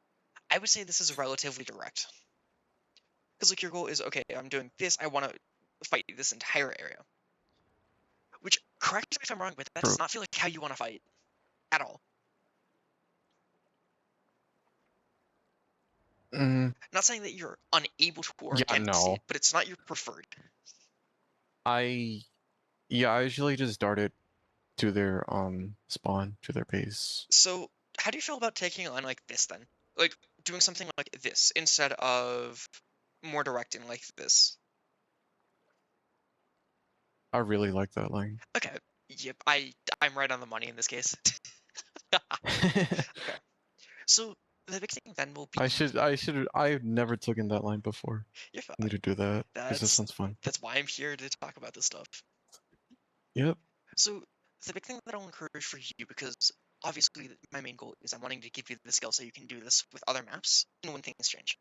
S2: I would say this is relatively direct. Because like your goal is, okay, I'm doing this, I want to fight this entire area. Which, correct me if I'm wrong, but that
S1: True.
S2: does not feel like how you want to fight at all.
S1: Mm,
S2: Not saying that you're unable to or
S1: yeah.
S2: against it,
S1: No.
S2: but it's not your preferred.
S1: I Yeah. I usually just dart it to their spawn to their base.
S2: So, how do you feel about taking a line like this then? Like doing something like this instead of more direct and like this.
S1: I really like that line.
S2: Okay. Yep, I'm right on the money in this case. Okay. So the big thing then will be
S1: I've never taken that line before.
S2: you're
S1: I need
S2: fine.
S1: to do that because this
S2: That's
S1: sounds fun.
S2: that's why I'm here to talk about this stuff.
S1: Yep.
S2: So the big thing that I'll encourage for you, because obviously my main goal is I'm wanting to give you the skill so you can do this with other maps and when things change.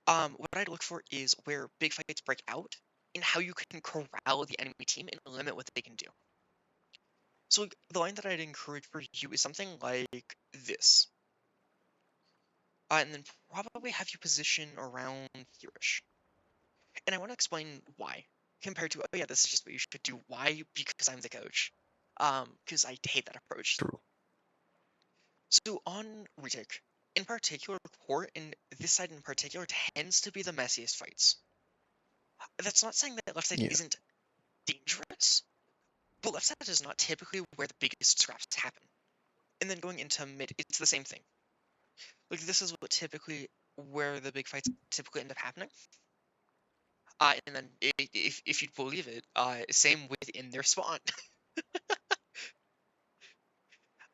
S2: What I'd look for is where big fights break out and how you can corral the enemy team and limit what they can do. So like, the line that I'd encourage for you is something like this. And then probably have you position around here-ish. And I want to explain why. Compared to, oh yeah, this is just what you should do. Why? Because I'm the coach. Because I hate that approach.
S1: True.
S2: So on retake, in particular, court and this side in particular tends to be the messiest fights. That's not saying that left side
S1: Yeah.
S2: isn't dangerous, but left side is not typically where the biggest scraps happen. And then going into mid, it's the same thing. Like this is what typically where the big fights typically end up happening. And then if you'd believe it, same within their spawn.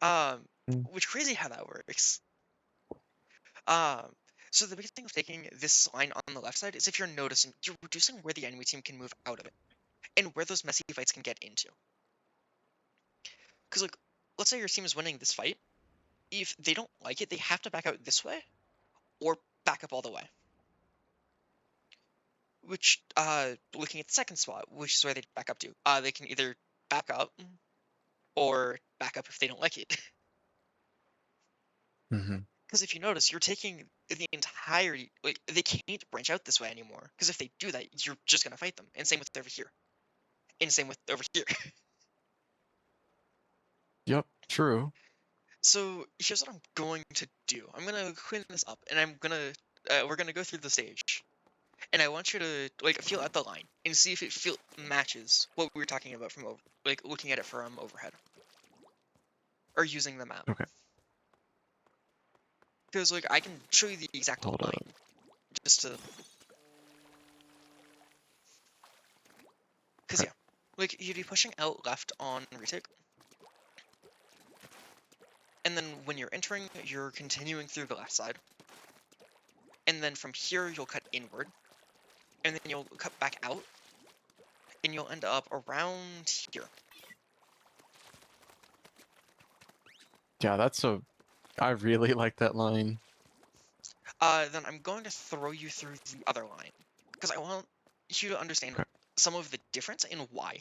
S2: um,
S1: Mm.
S2: which crazy how that works. Um, so the biggest thing of taking this line on the left side is if you're noticing, you're reducing where the enemy team can move out of it and where those messy fights can get into. Because like, let's say your team is winning this fight, if they don't like it, they have to back out this way or back up all the way. Which, looking at the second spot, which is where they back up to, they can either back up or back up if they don't like it.
S1: Hmm.
S2: Because if you notice, you're taking the entirety, like, they can't branch out this way anymore. Because if they do that, you're just gonna fight them. And same with over here. And same with over here.
S1: Yep. True.
S2: So here's what I'm going to do. I'm gonna clean this up, and we're gonna go through the stage. And I want you to like feel out the line and see if it matches what we were talking about from like looking at it from overhead or using the map.
S1: Okay.
S2: Because like I can show you the exact
S1: Hold
S2: line
S1: up.
S2: just to, because
S1: Okay.
S2: yeah, like you'd be pushing out left on retake, and then when you're entering, you're continuing through the left side, and then from here you'll cut inward, and then you'll cut back out, and you'll end up around here.
S1: Yeah, that's a. I really like that line.
S2: Then I'm going to throw you through the other line because I want you to understand
S1: Okay.
S2: some of the difference and why.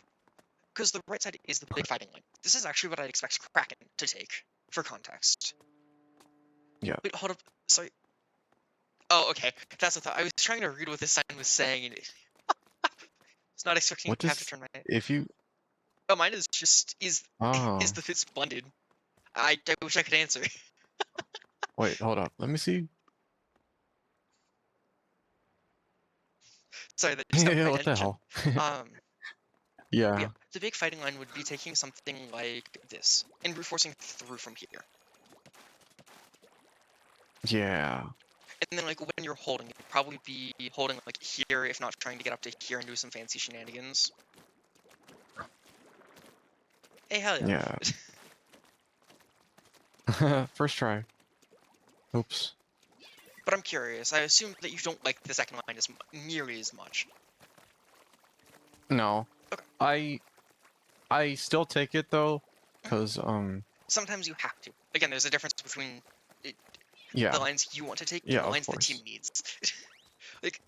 S2: Because the right side is the
S1: Okay.
S2: big fighting line. This is actually what I'd expect Kraken to take, for context.
S1: Yeah.
S2: Wait, hold up. Sorry. Oh, okay. That's the thought. I was trying to read what this sign was saying, and it's not expecting
S1: What
S2: to have to
S1: does
S2: turn my.
S1: if you?
S2: Oh, mine is just is
S1: Oh,
S2: the fit splendid. I wish I could answer.
S1: wait. Hold up. Let me see.
S2: Sorry, that just got
S1: Yeah.
S2: my
S1: What the
S2: attention.
S1: hell?
S2: Um, but yeah,
S1: Yeah.
S2: the big fighting line would be taking something like this and brute forcing through from here.
S1: Yeah.
S2: And then like when you're holding, you'd probably be holding like here, if not trying to get up to here and do some fancy shenanigans. Hey, hell
S1: Yeah.
S2: yeah.
S1: First try. Oops.
S2: But I'm curious. I assume that you don't like the second line as nearly as much.
S1: No.
S2: Okay.
S1: I still take it though,
S2: Mhm.
S1: cause
S2: Sometimes you have to. Again, there's a difference between the
S1: yeah,
S2: lines you want to take
S1: yeah,
S2: and the
S1: of
S2: lines the team
S1: course.
S2: needs. Like,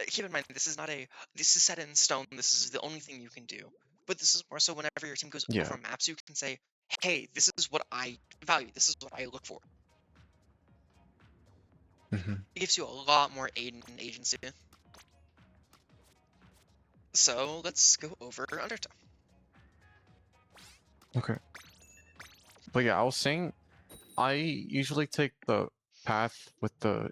S2: keep in mind, this is set in stone. This is the only thing you can do. But this is more so whenever your team goes
S1: Yeah.
S2: over maps, you can say, hey, this is what I value. This is what I look for.
S1: Hmm.
S2: It gives you a lot more aid and agency. So let's go over Undertow.
S1: Okay. But yeah, I was saying I usually take the path with the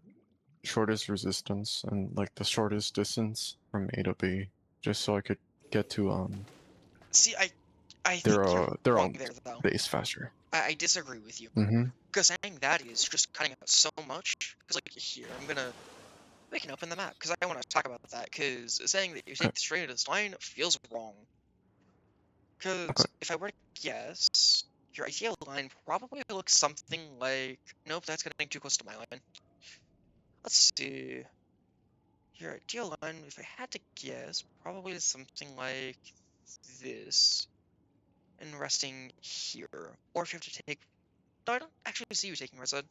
S1: shortest resistance and like the shortest distance from A to B, just so I could get to
S2: See, I think you're
S1: their
S2: wrong
S1: own
S2: there, though.
S1: base faster.
S2: I disagree with you.
S1: Mm-hmm.
S2: Because saying that is just cutting out so much. Because, like, here, I'm gonna make an open the map. Because I want to talk about that. Because saying that you
S1: Okay.
S2: take the straightest line feels wrong.
S1: Okay.
S2: Because if I were to guess, your ideal line probably looks something like. Nope, that's getting too close to my line. Let's see. Your ideal line, if I had to guess, probably something like this. And resting here. Or if you have to take. No, I don't actually see you taking red side.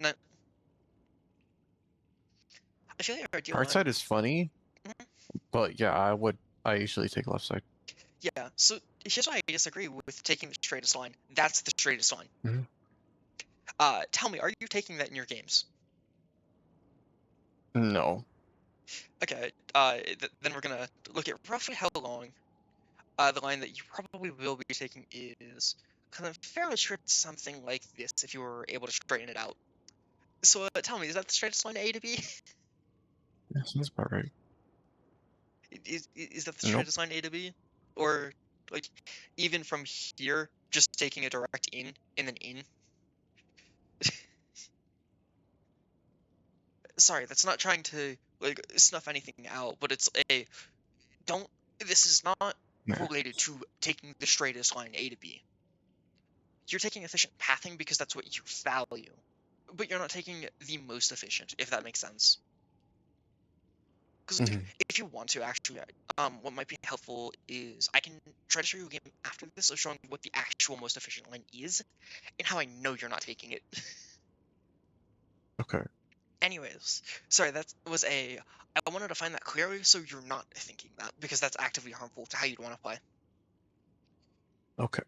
S2: No, I feel like your ideal
S1: Right
S2: line.
S1: side is funny,
S2: Mhm.
S1: but yeah, I usually take left side.
S2: Yeah, so here's why I disagree with taking the straightest line. That's the straightest line.
S1: Hmm.
S2: Tell me, are you taking that in your games?
S1: No.
S2: Okay, then we're gonna look at roughly how long the line that you probably will be taking is. Because I'm fairly sure it's something like this if you were able to straighten it out. So tell me, is that the straightest line A to B?
S1: Yeah, sounds about right.
S2: Is that the
S1: Nope.
S2: straightest line A to B? Or, like, even from here, just taking a direct in and then in? Sorry, that's not trying to, like, snuff anything out, but it's a, don't, this is not
S1: Nah.
S2: related to taking the straightest line A to B. You're taking efficient pathing because that's what you value, but you're not taking the most efficient, if that makes sense. Because
S1: Hmm.
S2: if you want to, actually, what might be helpful is I can try to show you a game after this of showing what the actual most efficient line is and how I know you're not taking it.
S1: Okay.
S2: Anyways, sorry, that was a. I wanted to find that clearly so you're not thinking that because that's actively harmful to how you'd want to play.
S1: Okay.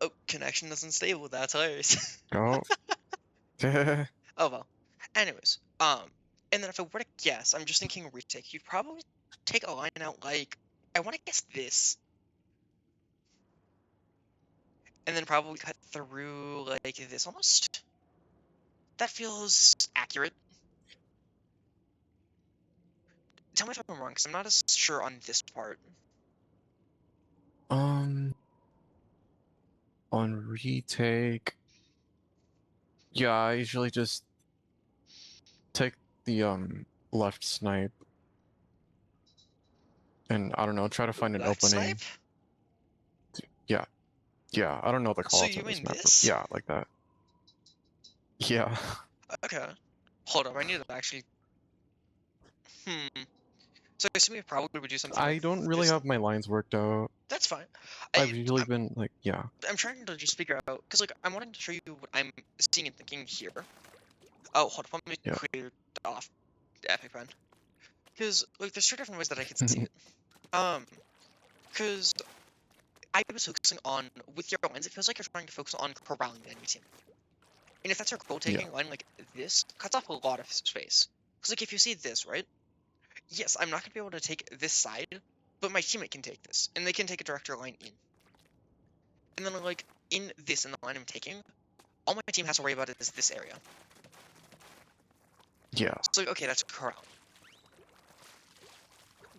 S2: Oh, connection isn't stable. That's hilarious.
S1: Oh. Yeah.
S2: Oh well. Anyways, and then if I were to guess, I'm just thinking retake. You'd probably take a line out like I want to guess this, and then probably cut through like this almost. That feels accurate. Tell me if I'm wrong, because I'm not as sure on this part.
S1: Um. On retake. Yeah, I usually just take the left snipe and I don't know, try to find an
S2: Left snipe?
S1: opening. Yeah. Yeah. I don't know the
S2: So
S1: callouts
S2: you
S1: on this
S2: mean
S1: map, but
S2: this?
S1: yeah, like that. Yeah.
S2: Okay. Hold on, I need to actually. Hmm. So I assume we probably would do something like
S1: I don't really
S2: this.
S1: have my lines worked out.
S2: That's fine.
S1: I've usually been like, yeah.
S2: I'm trying to just figure out because like I'm wanting to show you what I'm seeing and thinking here. Oh, hold on, let me
S1: Yeah.
S2: clear off the epic pen because like there's two different ways that I could see it. Um, because I was focusing on with your lines, it feels like you're trying to focus on corralling the enemy team. And if that's your goal,
S1: Yeah.
S2: taking a line like this cuts off a lot of space. Because like if you see this, right? Yes, I'm not gonna be able to take this side, but my teammate can take this, and they can take a director line in. And then like in this in the line I'm taking, all my team has to worry about is this area.
S1: Yeah.
S2: So like, okay, that's corral,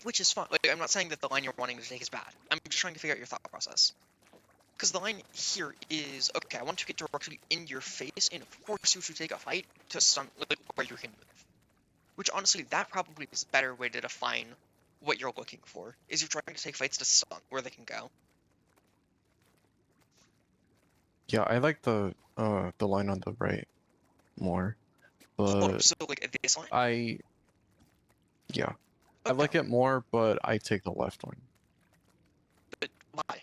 S2: which is fine. Like I'm not saying that the line you're wanting to take is bad. I'm just trying to figure out your thought process. Because the line here is okay. I want to get directly in your face and force you to take a fight to stun like, where you can move. Which honestly, that probably is a better way to define what you're looking for. Is you're trying to take fights to stun where they can go.
S1: Yeah, I like the line on the right more.
S2: Hold up,
S1: But
S2: so like this line?
S1: I yeah. I
S2: Okay,
S1: like it more, but I take the left one.
S2: but why?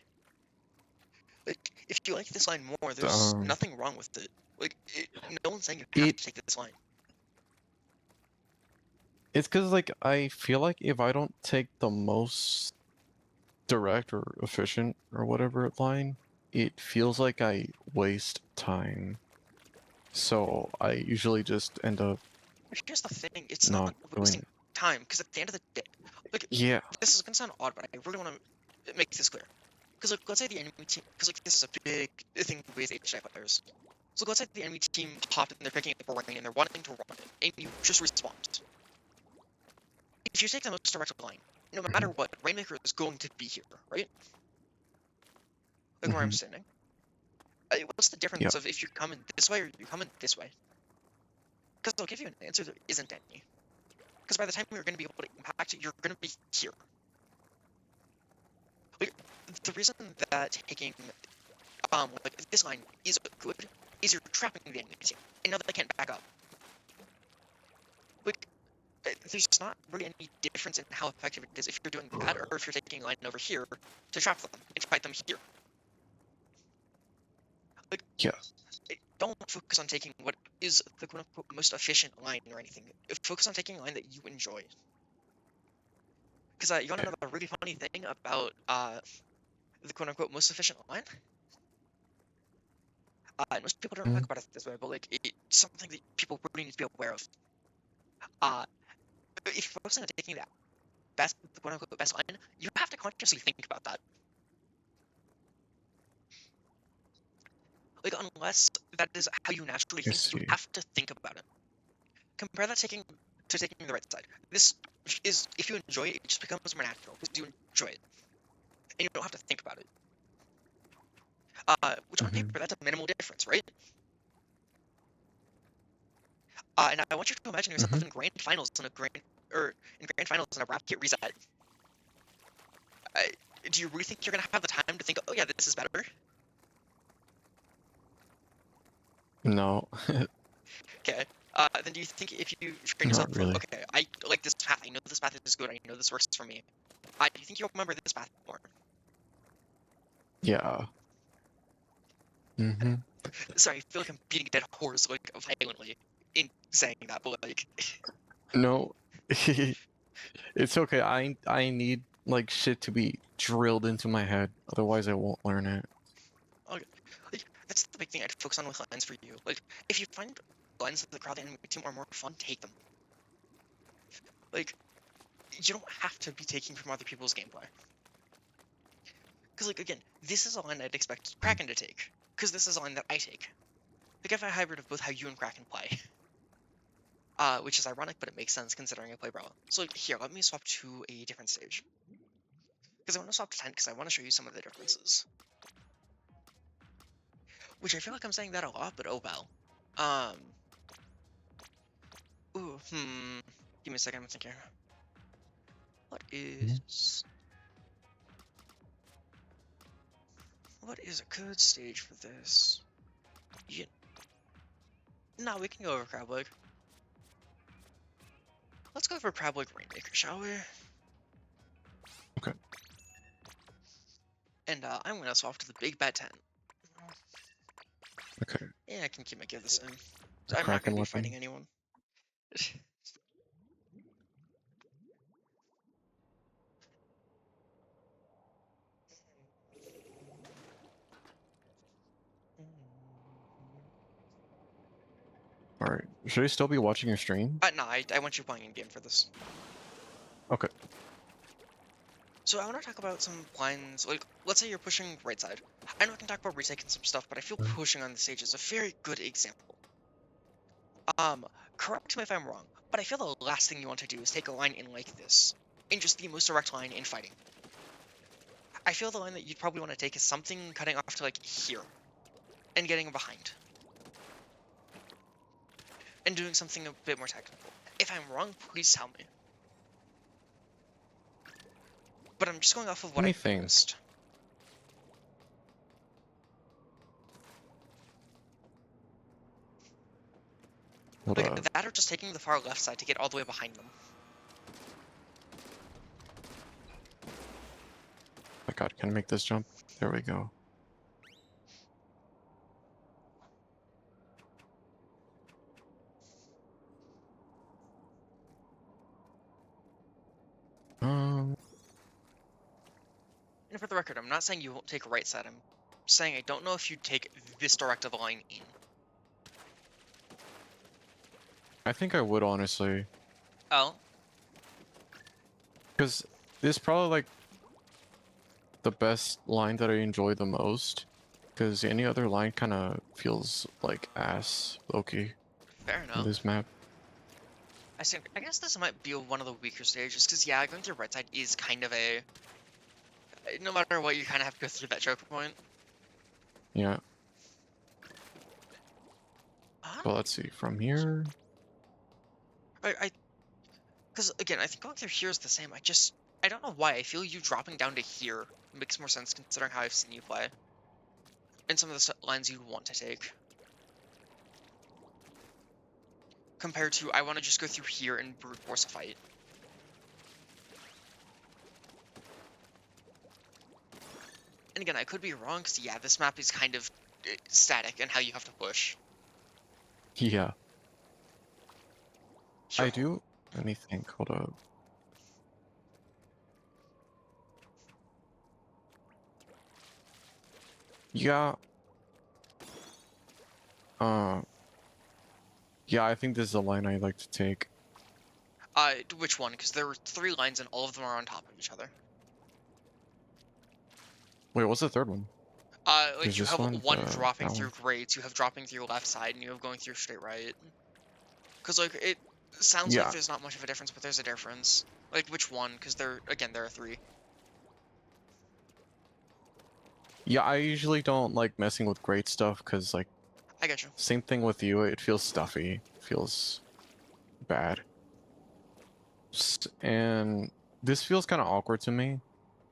S2: Like, if you like this line more, there's
S1: Um
S2: nothing wrong with it. Like, no one's saying you have
S1: it
S2: to take this line.
S1: it's cause like I feel like if I don't take the most direct or efficient or whatever line, it feels like I waste time. So I usually just end up
S2: But here's the thing, it's not
S1: not doing
S2: wasting
S1: it.
S2: time, because at the end of the day, like,
S1: Yeah.
S2: this is gonna sound odd, but I really want to make this clear. Because, like, let's say the enemy team, because, like, this is a big thing with HI players. So let's say the enemy team hopped in, they're picking up a rain, and they're wanting to run it, and you just respond. If you take the most direct line, no matter
S1: Mhm.
S2: what, Rainmaker is going to be here, right? Like where I'm
S1: Mhm.
S2: standing. What's the
S1: Yeah.
S2: difference of if you come in this way or you come in this way? Because I'll give you an answer there isn't any. Because by the time you're going to be able to impact, you're going to be here. Like, the reason that taking like this line is good is you're trapping the enemy team, and now they can't back up. Like there's not really any difference in how effective it is if you're doing that or if you're taking a line over here to trap them and fight them here. Like
S1: Yeah.
S2: don't focus on taking what is the quote unquote most efficient line or anything. Focus on taking a line that you enjoy. Because you want to
S1: Yeah.
S2: know the really funny thing about the quote unquote most efficient line? Most people don't talk
S1: Mhm.
S2: about it this way, but like it's something that people really need to be aware of. Uh, if you're focusing on taking that best, the quote unquote best line, you have to consciously think about that. Like, unless that is how you naturally
S1: I
S2: think, you
S1: see.
S2: have to think about it. Compare that to taking the right side. This is, if you enjoy it, it just becomes more natural because you enjoy it, and you don't have to think about it. Which on
S1: Mm-hmm.
S2: paper, that's a minimal difference, right? And I want you to imagine yourself
S1: Mm-hmm.
S2: in grand finals in grand finals in a bracket reset. I, do you really think you're gonna have the time to think, oh yeah, this is better?
S1: No,
S2: Okay. Then do you think if you train yourself,
S1: not really.
S2: okay, I like this path. I know this path is good. I know this works for me. Do you think you'll remember this path more?
S1: Yeah. Mm-hmm.
S2: Sorry, I feel like I'm beating a dead horse like violently in saying that, but like,
S1: No, it's okay. I need like shit to be drilled into my head, otherwise I won't learn it.
S2: okay, like that's the big thing I'd focus on with lines for you. Like, if you find lines that the crowd anime team are more fun, take them. Like, you don't have to be taking from other people's gameplay. Because, like, again, this is a line I'd expect Kraken to take. Because this is a line that I take. Like, I have a hybrid of both how you and Kraken play. Which is ironic, but it makes sense considering I play Brawl. So, like, here, let me swap to a different stage. Because I want to swap to 10 because I want to show you some of the differences. Which I feel like I'm saying that a lot, but oh well. Um, Give me a second, I'm thinking. What
S1: Mhm.
S2: is... What is a good stage for this? Yeah. No, we can go over Crab Leg. Let's go for Crab Leg Rainmaker, shall we?
S1: Okay.
S2: And I'm gonna swap to the Big Bad 10.
S1: Okay.
S2: Yeah, I can keep my gear the same.
S1: The
S2: I'm not gonna
S1: Kraken
S2: be fighting
S1: weapon.
S2: anyone.
S1: All right. Should I still be watching your stream?
S2: No, I want you playing in game for this.
S1: Okay.
S2: So I want to talk about some lines, like, let's say you're pushing right side. I know I can talk about retaking some stuff, but I feel pushing on the stage is a very good example. Correct me if I'm wrong, but I feel the last thing you want to do is take a line in like this, in just the most direct line in fighting. I feel the line that you'd probably want to take is something cutting off to, like, here, and getting behind. And doing something a bit more technical. If I'm wrong, please tell me. But I'm just going off of
S1: Let
S2: what
S1: me
S2: I
S1: think.
S2: noticed.
S1: Hold
S2: Like,
S1: up.
S2: that or just taking the far left side to get all the way behind them.
S1: My God, can I make this jump? There we go. Um.
S2: And for the record, I'm not saying you won't take right side, I'm saying I don't know if you'd take this direct of a line in.
S1: I think I would honestly,
S2: Oh,
S1: because this is probably like the best line that I enjoy the most. Because any other line kind of feels like ass, Loki,
S2: fair
S1: on
S2: enough.
S1: this map.
S2: I guess this might be one of the weaker stages, because yeah, going through right side is kind of a... No matter what, you kind of have to go through that choke point.
S1: Yeah.
S2: Huh?
S1: But let's see from here.
S2: Because again, I think going through here is the same. I don't know why. I feel you dropping down to here makes more sense considering how I've seen you play. And some of the lines you'd want to take. Compared to, I want to just go through here and brute force a fight. And again, I could be wrong, because yeah, this map is kind of static in how you have to push.
S1: Yeah.
S2: Here,
S1: I do. Let me think. Hold up. Yeah. Uh. Yeah, I think this is a line I like to take.
S2: which one? Because there were 3 lines and all of them are on top of each other.
S1: Wait, what's the third one?
S2: Like
S1: There's
S2: you
S1: this
S2: have
S1: one,
S2: one dropping
S1: that
S2: through
S1: one.
S2: grades, you have dropping through left side, and you have going through straight right. Because like it sounds like
S1: Yeah,
S2: there's not much of a difference, but there's a difference. Like which one? Because there are three.
S1: yeah. I usually don't like messing with great stuff because, like,
S2: I get you.
S1: same thing with you. It feels stuffy. It feels bad. And this feels kind of awkward to me,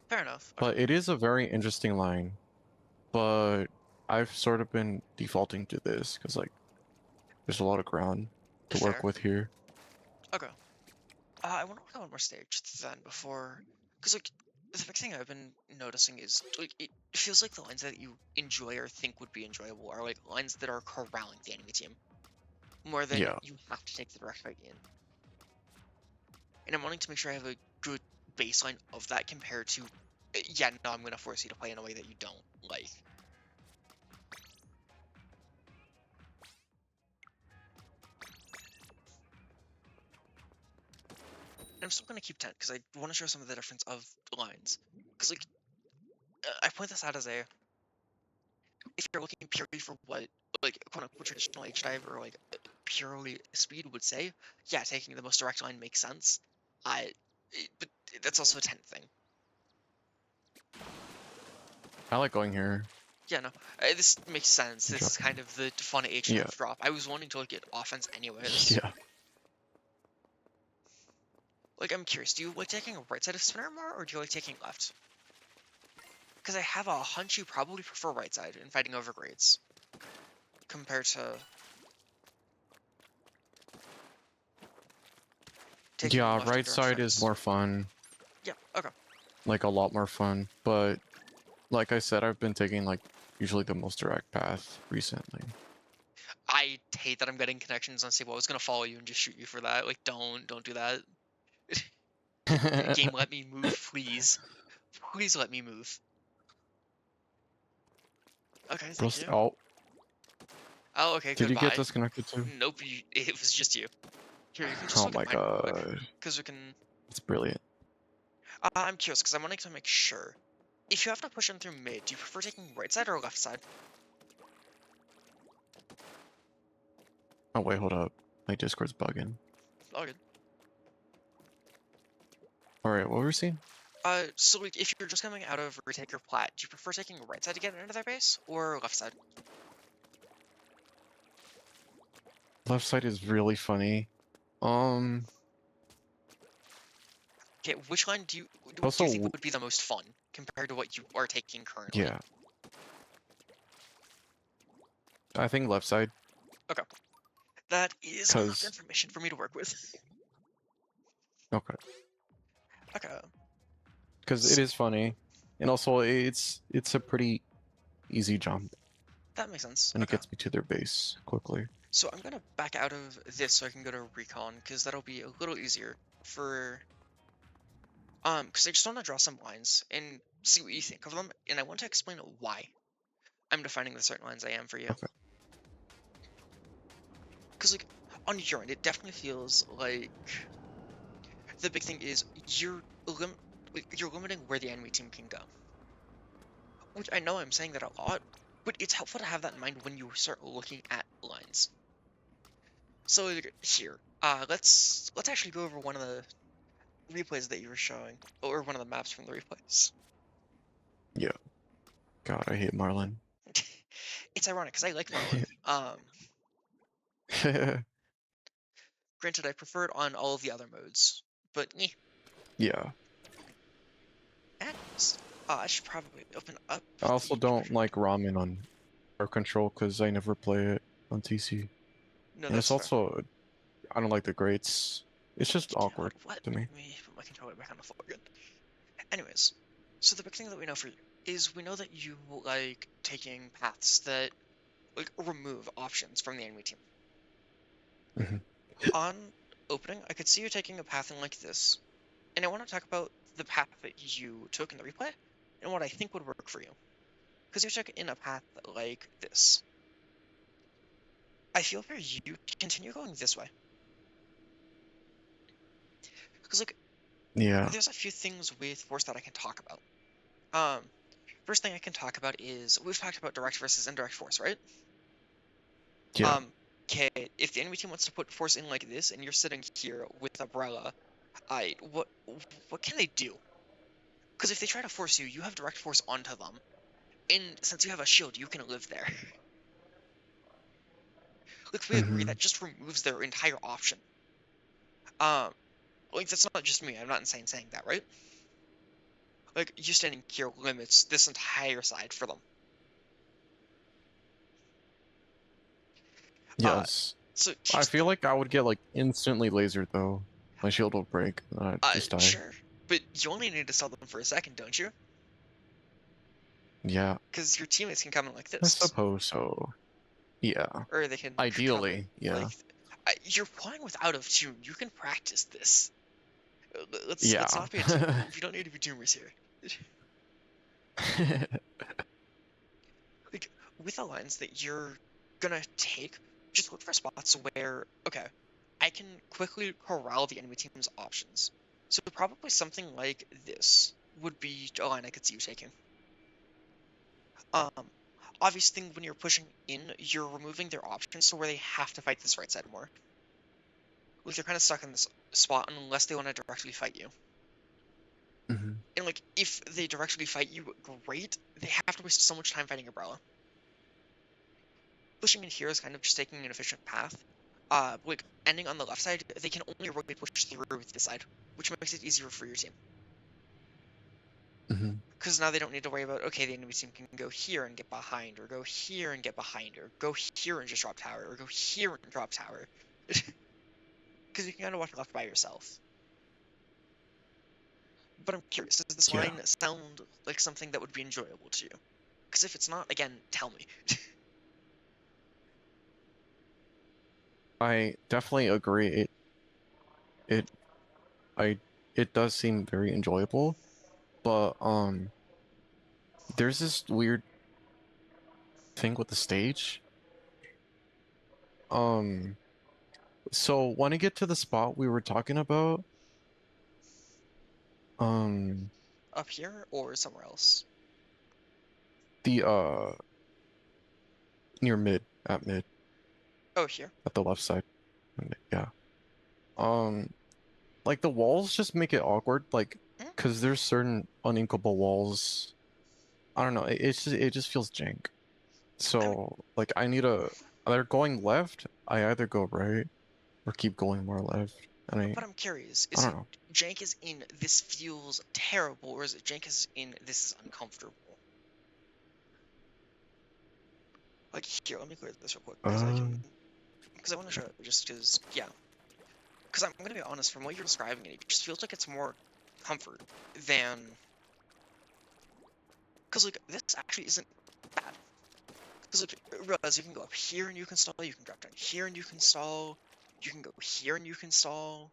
S2: Fair enough. Okay.
S1: but it is a very interesting line. But I've sort of been defaulting to this because, like, there's a lot of ground to work
S2: Fair.
S1: with here.
S2: Okay. I want to work on one more stage then before, because like the big thing I've been noticing is like it feels like the lines that you enjoy or think would be enjoyable are like lines that are corralling the enemy team more than
S1: Yeah,
S2: you have to take the direct fight in. And I'm wanting to make sure I have a good baseline of that compared to, yeah, no, I'm gonna force you to play in a way that you don't like. And I'm still gonna keep 10 because I want to show some of the difference of lines. Because like I point this out as a if you're looking purely for what like quote unquote traditional H dive or like purely speed would say, yeah, taking the most direct line makes sense. But that's also a 10 thing.
S1: I like going here.
S2: Yeah, no, this makes sense.
S1: and
S2: This is
S1: dropping.
S2: kind of the fun H
S1: Yeah,
S2: dive drop. I was wanting to look at offense anyways.
S1: yeah.
S2: Like, I'm curious, do you like taking a right side of spinner more, or do you like taking left? Because I have a hunch you probably prefer right side in fighting over grades compared to taking
S1: Yeah,
S2: left in
S1: right
S2: direct
S1: side is
S2: fights.
S1: more fun.
S2: Yeah, okay.
S1: Like, a lot more fun. But, like I said, I've been taking, like, usually the most direct path recently.
S2: I hate that I'm getting connections on Sable. I was gonna follow you and just shoot you for that. Like, don't do that. Game, let me move, please. Please let me move. Okay, thank
S1: Bros,
S2: you.
S1: oh,
S2: Oh, okay,
S1: did you get
S2: goodbye.
S1: disconnected too?
S2: Nope, it was just you. Here, you can just
S1: Oh
S2: look at
S1: my
S2: mine real quick,
S1: god.
S2: because we can.
S1: It's brilliant.
S2: I'm curious, because I'm wanting to make sure. If you have to push in through mid, do you prefer taking right side or left side?
S1: Oh wait, hold up. My Discord's bugging.
S2: All good.
S1: Alright, what were we seeing?
S2: So like, if you're just coming out of retake your plat, do you prefer taking right side to get into their base, or left side?
S1: Left side is really funny. Um,
S2: Okay, which line do you think
S1: also,
S2: would be the most fun compared to what you are taking currently?
S1: yeah, I think left side,
S2: Okay, that is enough
S1: cause,
S2: information for me to work with.
S1: okay,
S2: Okay,
S1: cause it
S2: so
S1: is funny, and also it's a pretty easy jump,
S2: that makes sense.
S1: and it
S2: Okay,
S1: gets me to their base quickly.
S2: so I'm gonna back out of this so I can go to recon because that'll be a little easier for because I just want to draw some lines and see what you think of them, and I want to explain why I'm defining the certain lines I am for you.
S1: Okay.
S2: Because like on your end, it definitely feels like the big thing is you're limiting where the enemy team can go. Which I know I'm saying that a lot, but it's helpful to have that in mind when you start looking at lines. So like, here, let's actually go over one of the replays that you were showing, or one of the maps from the replays.
S1: Yeah. God, I hate Marlin.
S2: It's ironic because I like Marlin. Granted, I prefer it on all of the other modes, but
S1: Yeah.
S2: anyways, I should probably open up
S1: I also
S2: the
S1: don't
S2: computer.
S1: like ramen on air control because I never play it on TC.
S2: No,
S1: And it's
S2: that's fair.
S1: also, I don't like the grates. It's just
S2: You know
S1: awkward
S2: what?
S1: to me.
S2: Let me put my controller back on the floor again. Anyways, so the big thing that we know for you is we know that you like taking paths that like remove options from the enemy team.
S1: Hmm.
S2: On opening, I could see you taking a path in like this, and I want to talk about the path that you took in the replay and what I think would work for you. Because you took in a path like this. I feel for you to continue going this way. Because like
S1: Yeah.
S2: there's a few things with force that I can talk about. First thing I can talk about is we've talked about direct versus indirect force, right?
S1: Yeah.
S2: Okay, if the enemy team wants to put force in like this, and you're sitting here with Umbrella, I what can they do? Because if they try to force you, you have direct force onto them, and since you have a shield, you can live there. Like we agree
S1: Mm-hmm.
S2: that just removes their entire option. Um, like that's not just me. I'm not insane saying that, right? Like you standing here limits this entire side for them. Uh,
S1: Yes.
S2: so
S1: I
S2: here's the
S1: feel
S2: thing.
S1: like I would get like instantly lasered though. My shield will break and I'd just die.
S2: Sure, but you only need to sell them for a second, don't you?
S1: Yeah,
S2: Because your teammates can come in like
S1: I
S2: this,
S1: suppose so. Yeah.
S2: or they can come in
S1: Ideally,
S2: like.
S1: yeah.
S2: You're playing with out of tune. You can practice this. Let's
S1: Yeah.
S2: not be a team. We don't need to be doomers here. Like with the lines that you're gonna take, just look for spots where okay, I can quickly corral the enemy team's options. So probably something like this would be a line I could see you taking. Um, obvious thing when you're pushing in, you're removing their options to where they have to fight this right side more. Like they're kind of stuck in this spot unless they want to directly fight you.
S1: Mhm.
S2: And like if they directly fight you, great. They have to waste so much time fighting Umbrella. Pushing in here is kind of just taking an efficient path. Like ending on the left side, they can only really push through with this side, which makes it easier for your team.
S1: Mhm.
S2: Because now they don't need to worry about, okay, the enemy team can go here and get behind, or go here and get behind, or go here and just drop tower, or go here and drop tower. Because you can kind of watch left by yourself. But I'm curious, does this
S1: Yeah.
S2: line sound like something that would be enjoyable to you? Because if it's not, again, tell me.
S1: I definitely agree. It I it does seem very enjoyable, but there's this weird thing with the stage. Um so when I get to the spot we were talking about, um
S2: Up here or somewhere else?
S1: the near mid
S2: Oh, here.
S1: at the left side. Yeah. Um like the walls just make it awkward, like
S2: Mm,
S1: because there's certain uninkable walls. I don't know, it just feels jank.
S2: I mean,
S1: So like I need a either going left, I either go right or keep going more left. And
S2: but I'm curious,
S1: I
S2: is
S1: don't
S2: it
S1: know.
S2: jank is in this feels terrible, or is it jank is in this is uncomfortable? Like here, let me clear this real quick
S1: Um
S2: because I want to show it just because yeah, because I'm gonna be honest, from what you're describing it just feels like it's more comfort than because like this actually isn't bad. Because like realize you can go up here and you can stall, you can drop down here and you can stall, you can go here and you can stall.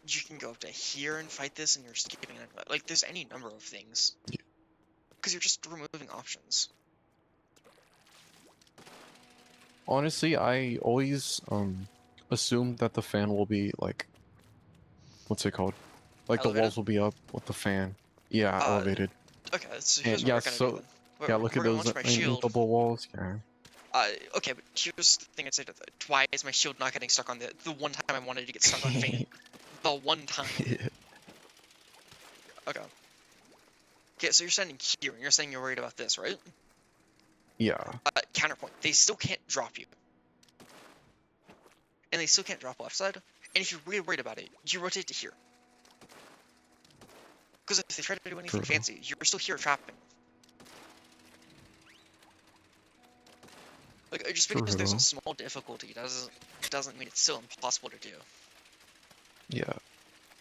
S2: You can go up to here and fight this, and you're just keeping it like there's any number of things because you're just removing options.
S1: honestly, I always assume that the fan will be like what's it called? Like the
S2: Elevated.
S1: walls will be up with the fan. Yeah,
S2: Uh,
S1: elevated.
S2: okay. So
S1: And
S2: here's what
S1: yeah,
S2: we're gonna do
S1: so
S2: then.
S1: yeah, look
S2: We're
S1: at
S2: gonna
S1: those
S2: launch my shield.
S1: inkable walls. Yeah.
S2: Okay, but here's the thing I'd say to that. Why is my shield not getting stuck on the one time I wanted to get stuck on fan? The one time. Okay. Okay, so you're standing here, and you're saying you're worried about this, right?
S1: Yeah,
S2: Counterpoint. They still can't drop you. And they still can't drop left side. And if you're really worried about it, you rotate to here. Because if they try to do anything
S1: true.
S2: fancy, you're still here trapping. Like, just because there's a
S1: True.
S2: small difficulty doesn't mean it's still impossible to do.
S1: Yeah.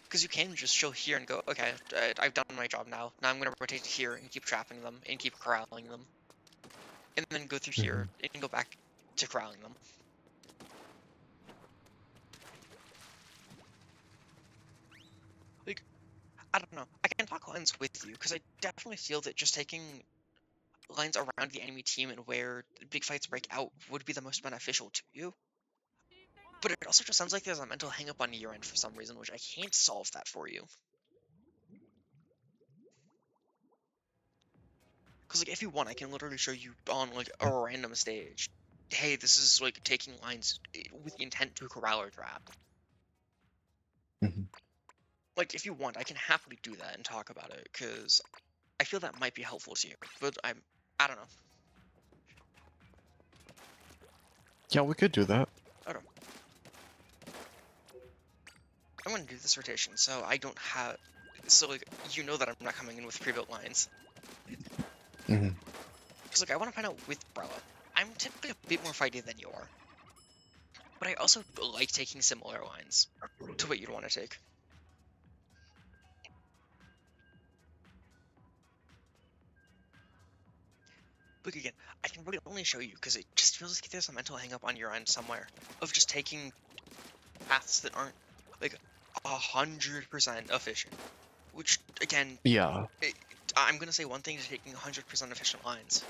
S2: Because you can just chill here and go, okay, I've done my job now. Now I'm going to rotate to here and keep trapping them and keep corralling them. And then go through here
S1: Hmm.
S2: and go back to corralling them. Like, I don't know. I can talk lines with you, because I definitely feel that just taking lines around the enemy team and where big fights break out would be the most beneficial to you. But it also just sounds like there's a mental hangup on your end for some reason, which I can't solve that for you. like, if you want, I can literally show you on, like, a random stage. Hey, this is, like, taking lines with the intent to corral or trap.
S1: Mhm.
S2: Like, if you want, I can happily do that and talk about it, because I feel that might be helpful to you. But I don't know.
S1: Yeah, we could do that.
S2: I don't. I'm gonna do this rotation, so I don't have. So like, you know that I'm not coming in with pre-built lines.
S1: Hmm.
S2: Because like, I want to find out with Brella. I'm typically a bit more fighty than you are, but I also like taking similar lines to what you'd want to take. But again, I can really only show you because it just feels like there's a mental hang-up on your end somewhere of just taking paths that aren't like 100% efficient. Which again,
S1: Yeah.
S2: I'm gonna say one thing to taking 100% efficient lines.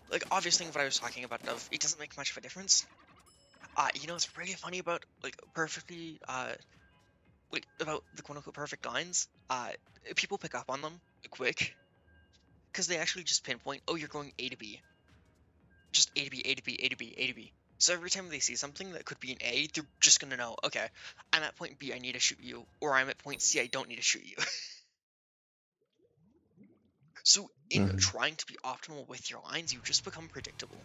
S2: Like obviously what I was talking about of it doesn't make much of a difference. You know, it's really funny about like perfectly like about the quote unquote perfect lines. People pick up on them quick because they actually just pinpoint, oh, you're going A to B, just A to B, A to B, A to B, A to B. So every time they see something that could be an A, they're just gonna know, okay, I'm at point B, I need to shoot you, or I'm at point C, I don't need to shoot you. So in
S1: Hmm.
S2: trying to be optimal with your lines, you just become predictable.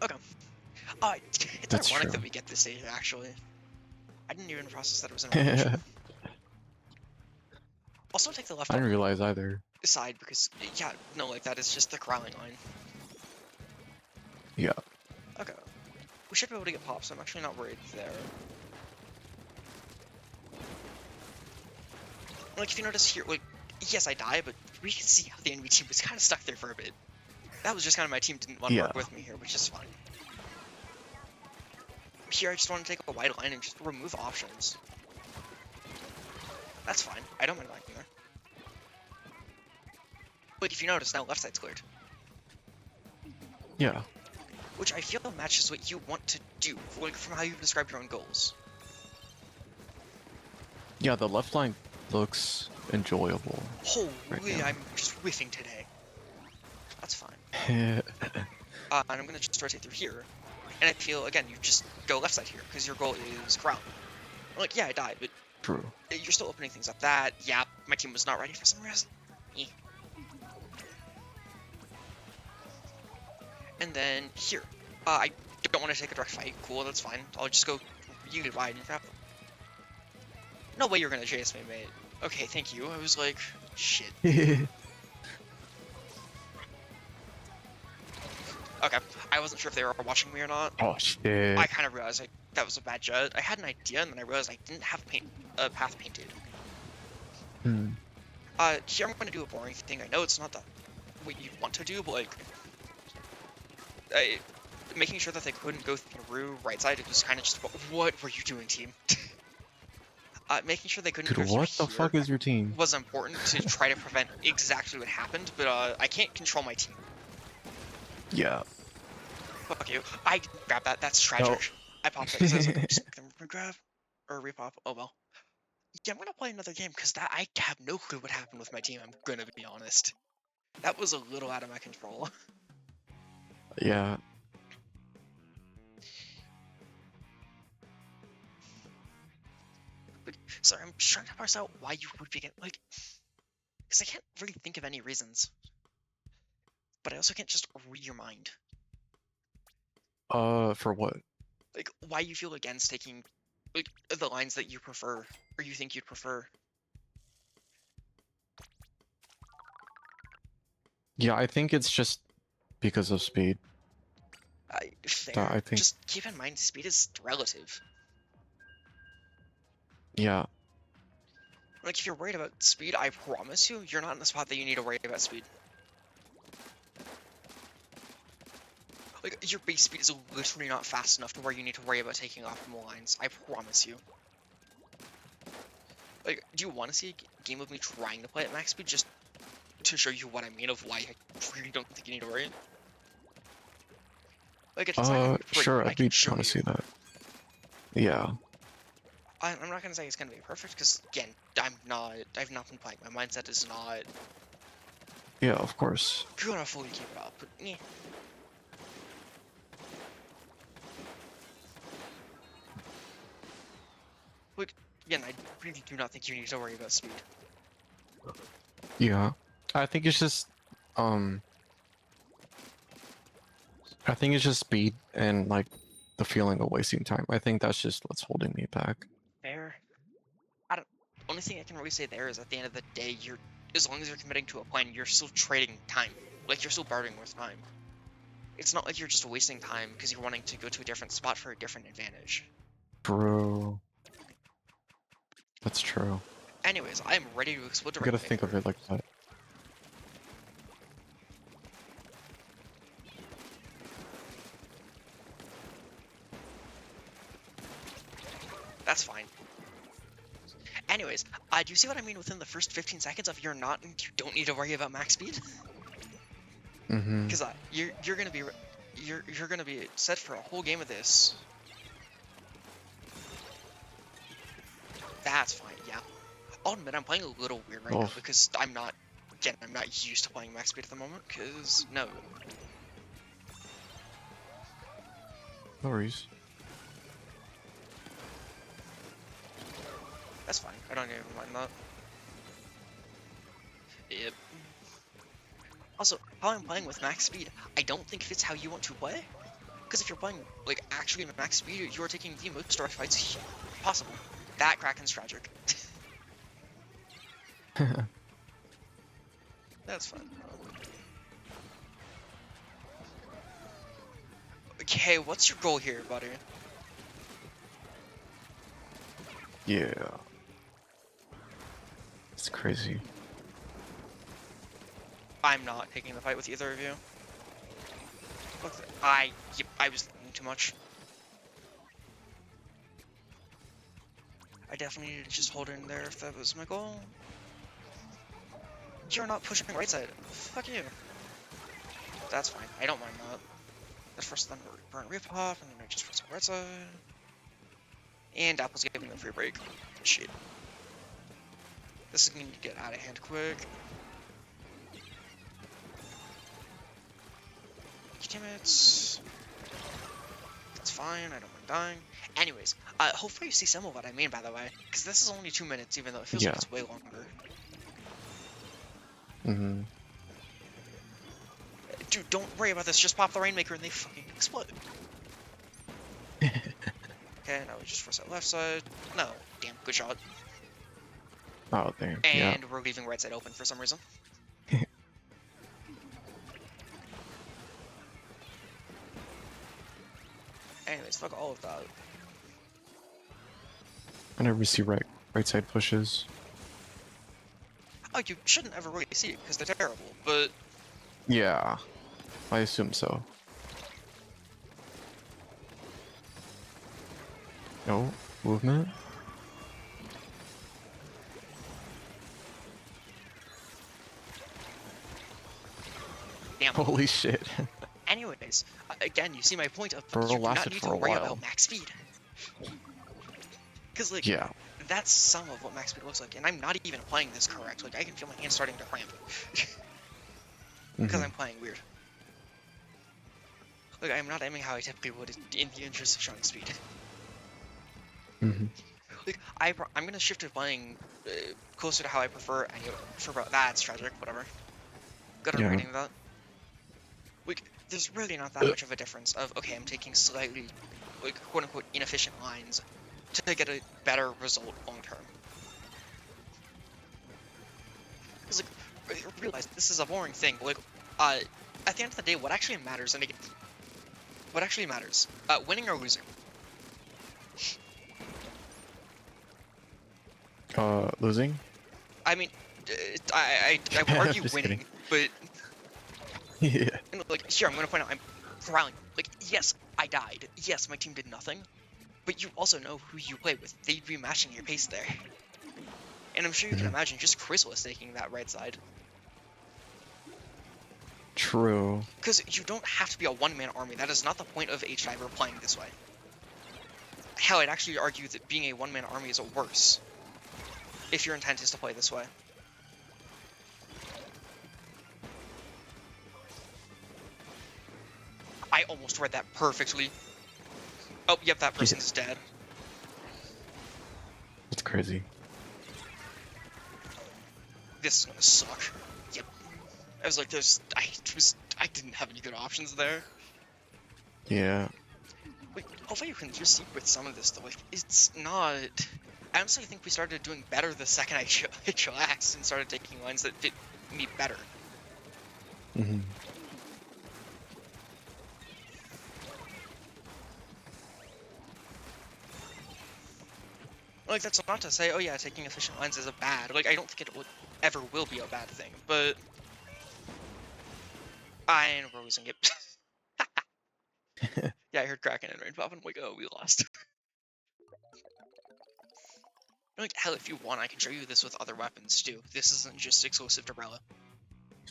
S2: Okay. It's
S1: That's
S2: ironic
S1: true.
S2: that we get this stage, actually. I didn't even process that it was in rotation.
S1: I
S2: Also take the left
S1: didn't
S2: on
S1: realize either.
S2: side, because, yeah, no, like, that is just the corralling line.
S1: Yeah.
S2: Okay. We should be able to get pops, so I'm actually not worried there. Like, if you notice here, like, yes, I die, but we can see how the enemy team was kind of stuck there for a bit. That was just kind of my team didn't want to
S1: Yeah.
S2: work with me here, which is fine. Here, I just want to take a wide line and just remove options. That's fine. I don't mind liking there. But if you notice, now left side's cleared.
S1: Yeah.
S2: Which I feel matches what you want to do, like, from how you've described your own goals.
S1: Yeah, the left line looks enjoyable.
S2: Holy,
S1: Right
S2: I'm just whiffing today. That's fine.
S1: now.
S2: And I'm gonna just rotate through here. And I feel, again, you just go left side here, because your goal is ground. Like, yeah, I died, but
S1: True.
S2: you're still opening things up. That, yeah, my team was not ready for some reason. And then here. I don't want to take a direct fight. Cool, that's fine. I'll just go really wide and grab them. No way you're gonna chase me, mate. Okay, thank you. I was like, shit. Okay, I wasn't sure if they were watching me or not.
S1: Oh shit.
S2: I kind of realized that was a bad judge. I had an idea, and then I realized I didn't have path painted.
S1: Hmm.
S2: Here I'm gonna do a boring thing. I know it's not what you want to do, but like, making sure that they couldn't go through right side. It was kind of just, what were you doing, team? Making sure they couldn't
S1: Dude,
S2: go through
S1: what the
S2: here
S1: fuck is your team?
S2: was important to try to prevent exactly what happened, but I can't control my team.
S1: Yeah.
S2: Fuck you. I didn't grab that. That's tragic.
S1: No.
S2: I popped it because I was like, just grab or repop. Oh well. Yeah, I'm gonna play another game because that I have no clue what happened with my team. I'm gonna be honest. That was a little out of my control.
S1: Yeah.
S2: Sorry, I'm just trying to parse out why you would begin like, because I can't really think of any reasons. But I also can't just read your mind.
S1: For what?
S2: Like, why you feel against taking, like, the lines that you prefer, or you think you'd prefer.
S1: Yeah, I think it's just because of speed.
S2: Fair.
S1: I think.
S2: Just keep in mind, speed is relative.
S1: Yeah.
S2: Like, if you're worried about speed, I promise you, you're not in the spot that you need to worry about speed. Like, your base speed is literally not fast enough to where you need to worry about taking optimal lines. I promise you. Like, do you want to see a game of me trying to play at max speed just to show you what I mean of why I really don't think you need to worry? Like, it's not gonna be pretty,
S1: Sure,
S2: but I
S1: I'd
S2: can
S1: be
S2: show
S1: want to see
S2: you.
S1: that. Yeah.
S2: I'm not gonna say it's gonna be perfect, because again, I've not been playing. My mindset is not
S1: Yeah, of course.
S2: Gonna fully keep it up, but yeah. Look, again, I really do not think you need to worry about speed.
S1: Yeah. I think it's just um I think it's just speed and like the feeling of wasting time. I think that's just what's holding me back.
S2: Fair. I don't. Only thing I can really say there is at the end of the day, as long as you're committing to a plan, you're still trading time. Like you're still bartering with time. It's not like you're just wasting time because you're wanting to go to a different spot for a different advantage.
S1: True. That's true.
S2: Anyways, I am ready to explode the
S1: You gotta think of
S2: Rainmaker.
S1: it like that.
S2: That's fine. Anyways, do you see what I mean within the first 15 seconds of you don't need to worry about max speed?
S1: Mm-hmm.
S2: Because you're gonna be you're gonna be set for a whole game of this. That's fine, yeah. I'll admit I'm playing a little weird right now
S1: Oh,
S2: because I'm not used to playing max speed at the moment. Cause no,
S1: no worries.
S2: that's fine. I don't even mind that. Yep. Also, how I'm playing with max speed, I don't think fits how you want to play. Because if you're playing like actually max speed, you're taking the most direct fights possible. That Kraken's tragic. That's fine. Okay, what's your goal here, buddy?
S1: Yeah. It's crazy.
S2: I'm not taking the fight with either of you. Look, yep, I was thinking too much. I definitely needed to just hold in there if that was my goal. You're not pushing right side. Fuck you. That's fine. I don't mind that. That's first then burn rip off, and then I just press the right side. And Apple's giving me a free break. Shit. This is going to get out of hand quick. Damn it. It's fine, I don't mind dying. Anyways, hopefully you see some of what I mean, by the way. Because this is only 2 minutes, even though it feels like
S1: Yeah.
S2: it's way longer.
S1: Mm-hmm.
S2: Dude, don't worry about this. Just pop the Rainmaker and they fucking explode. Okay, now we just force that left side. No, damn, good shot.
S1: Oh, damn. Yeah.
S2: And we're leaving right side open for some reason. Anyways, fuck all of that.
S1: I never see right side pushes.
S2: Oh, you shouldn't ever really see it because they're terrible, but
S1: Yeah. I assume so. No movement.
S2: damn.
S1: Holy shit.
S2: Anyways, again, you see my point of
S1: Bro
S2: you do not
S1: lasted
S2: need
S1: for
S2: to
S1: a
S2: worry
S1: while.
S2: about max speed. Because, like,
S1: Yeah.
S2: that's some of what max speed looks like, and I'm not even playing this correct. Like, I can feel my hands starting to cramp. Because I'm playing weird. Like, I'm not aiming how I typically would in the interest of showing speed.
S1: Mm-hmm.
S2: Like, I'm gonna shift to playing closer to how I prefer, and that's tragic, whatever. Good at
S1: Yeah.
S2: reading that. Like, there's really not that much of a difference of, okay, I'm taking slightly, like, quote-unquote, inefficient lines to get a better result long-term. Because, like, realize this is a boring thing, but, like, at the end of the day, what actually matters, and again, what actually matters, winning or losing.
S1: Losing?
S2: I mean, I would argue
S1: Just
S2: winning,
S1: kidding.
S2: but,
S1: Yeah.
S2: like, here, I'm gonna point out, I'm corralling. Like, yes, I died. Yes, my team did nothing. But you also know who you play with. They'd be matching your pace there. And I'm sure you can imagine just Chrysalis taking that right side.
S1: True.
S2: Because you don't have to be a one-man army. That is not the point of H-Diver playing this way. Hell, I'd actually argue that being a one-man army is worse. If your intent is to play this way. almost read that perfectly. Oh, yep, that
S1: Yeah,
S2: person's dead.
S1: it's crazy.
S2: This is gonna suck. Yep. I was like, I didn't have any good options there.
S1: Yeah.
S2: Like, hopefully you can just see with some of this though. Like, it's not. I honestly think we started doing better the second I chillaxed and started taking lines that fit me better.
S1: Hmm.
S2: Like, that's not to say, oh yeah, taking efficient lines is a bad. Like, I don't think it ever will be a bad thing, but I know we're losing it. Yeah, I heard Kraken and Rain Pop, and I'm like, oh, we lost. Like, hell, if you want, I can show you this with other weapons too. This isn't just exclusive to Rella.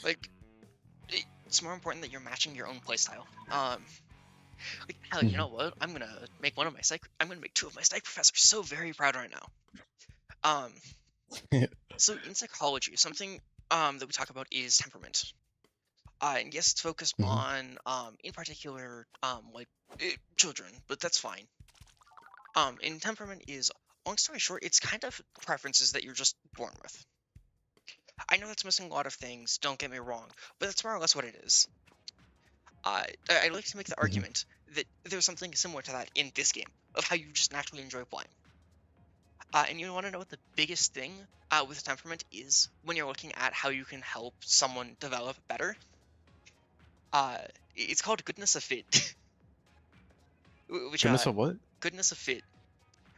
S2: Like, it's more important that you're matching your own playstyle. Like, hell, you
S1: Hmm.
S2: know what? I'm gonna make I'm gonna make 2 of my psych professors so very proud right now. Um, so in psychology, something that we talk about is temperament. And yes, it's focused
S1: Hmm.
S2: on in particular like children, but that's fine. In temperament is, long story short, it's kind of preferences that you're just born with. I know that's missing a lot of things, don't get me wrong, but that's more or less what it is. I like to make the
S1: Hmm.
S2: argument that there's something similar to that in this game, of how you just naturally enjoy playing. And you want to know what the biggest thing with temperament is when you're looking at how you can help someone develop better? Uh, it's called goodness of fit, which
S1: Goodness of what?
S2: goodness of fit,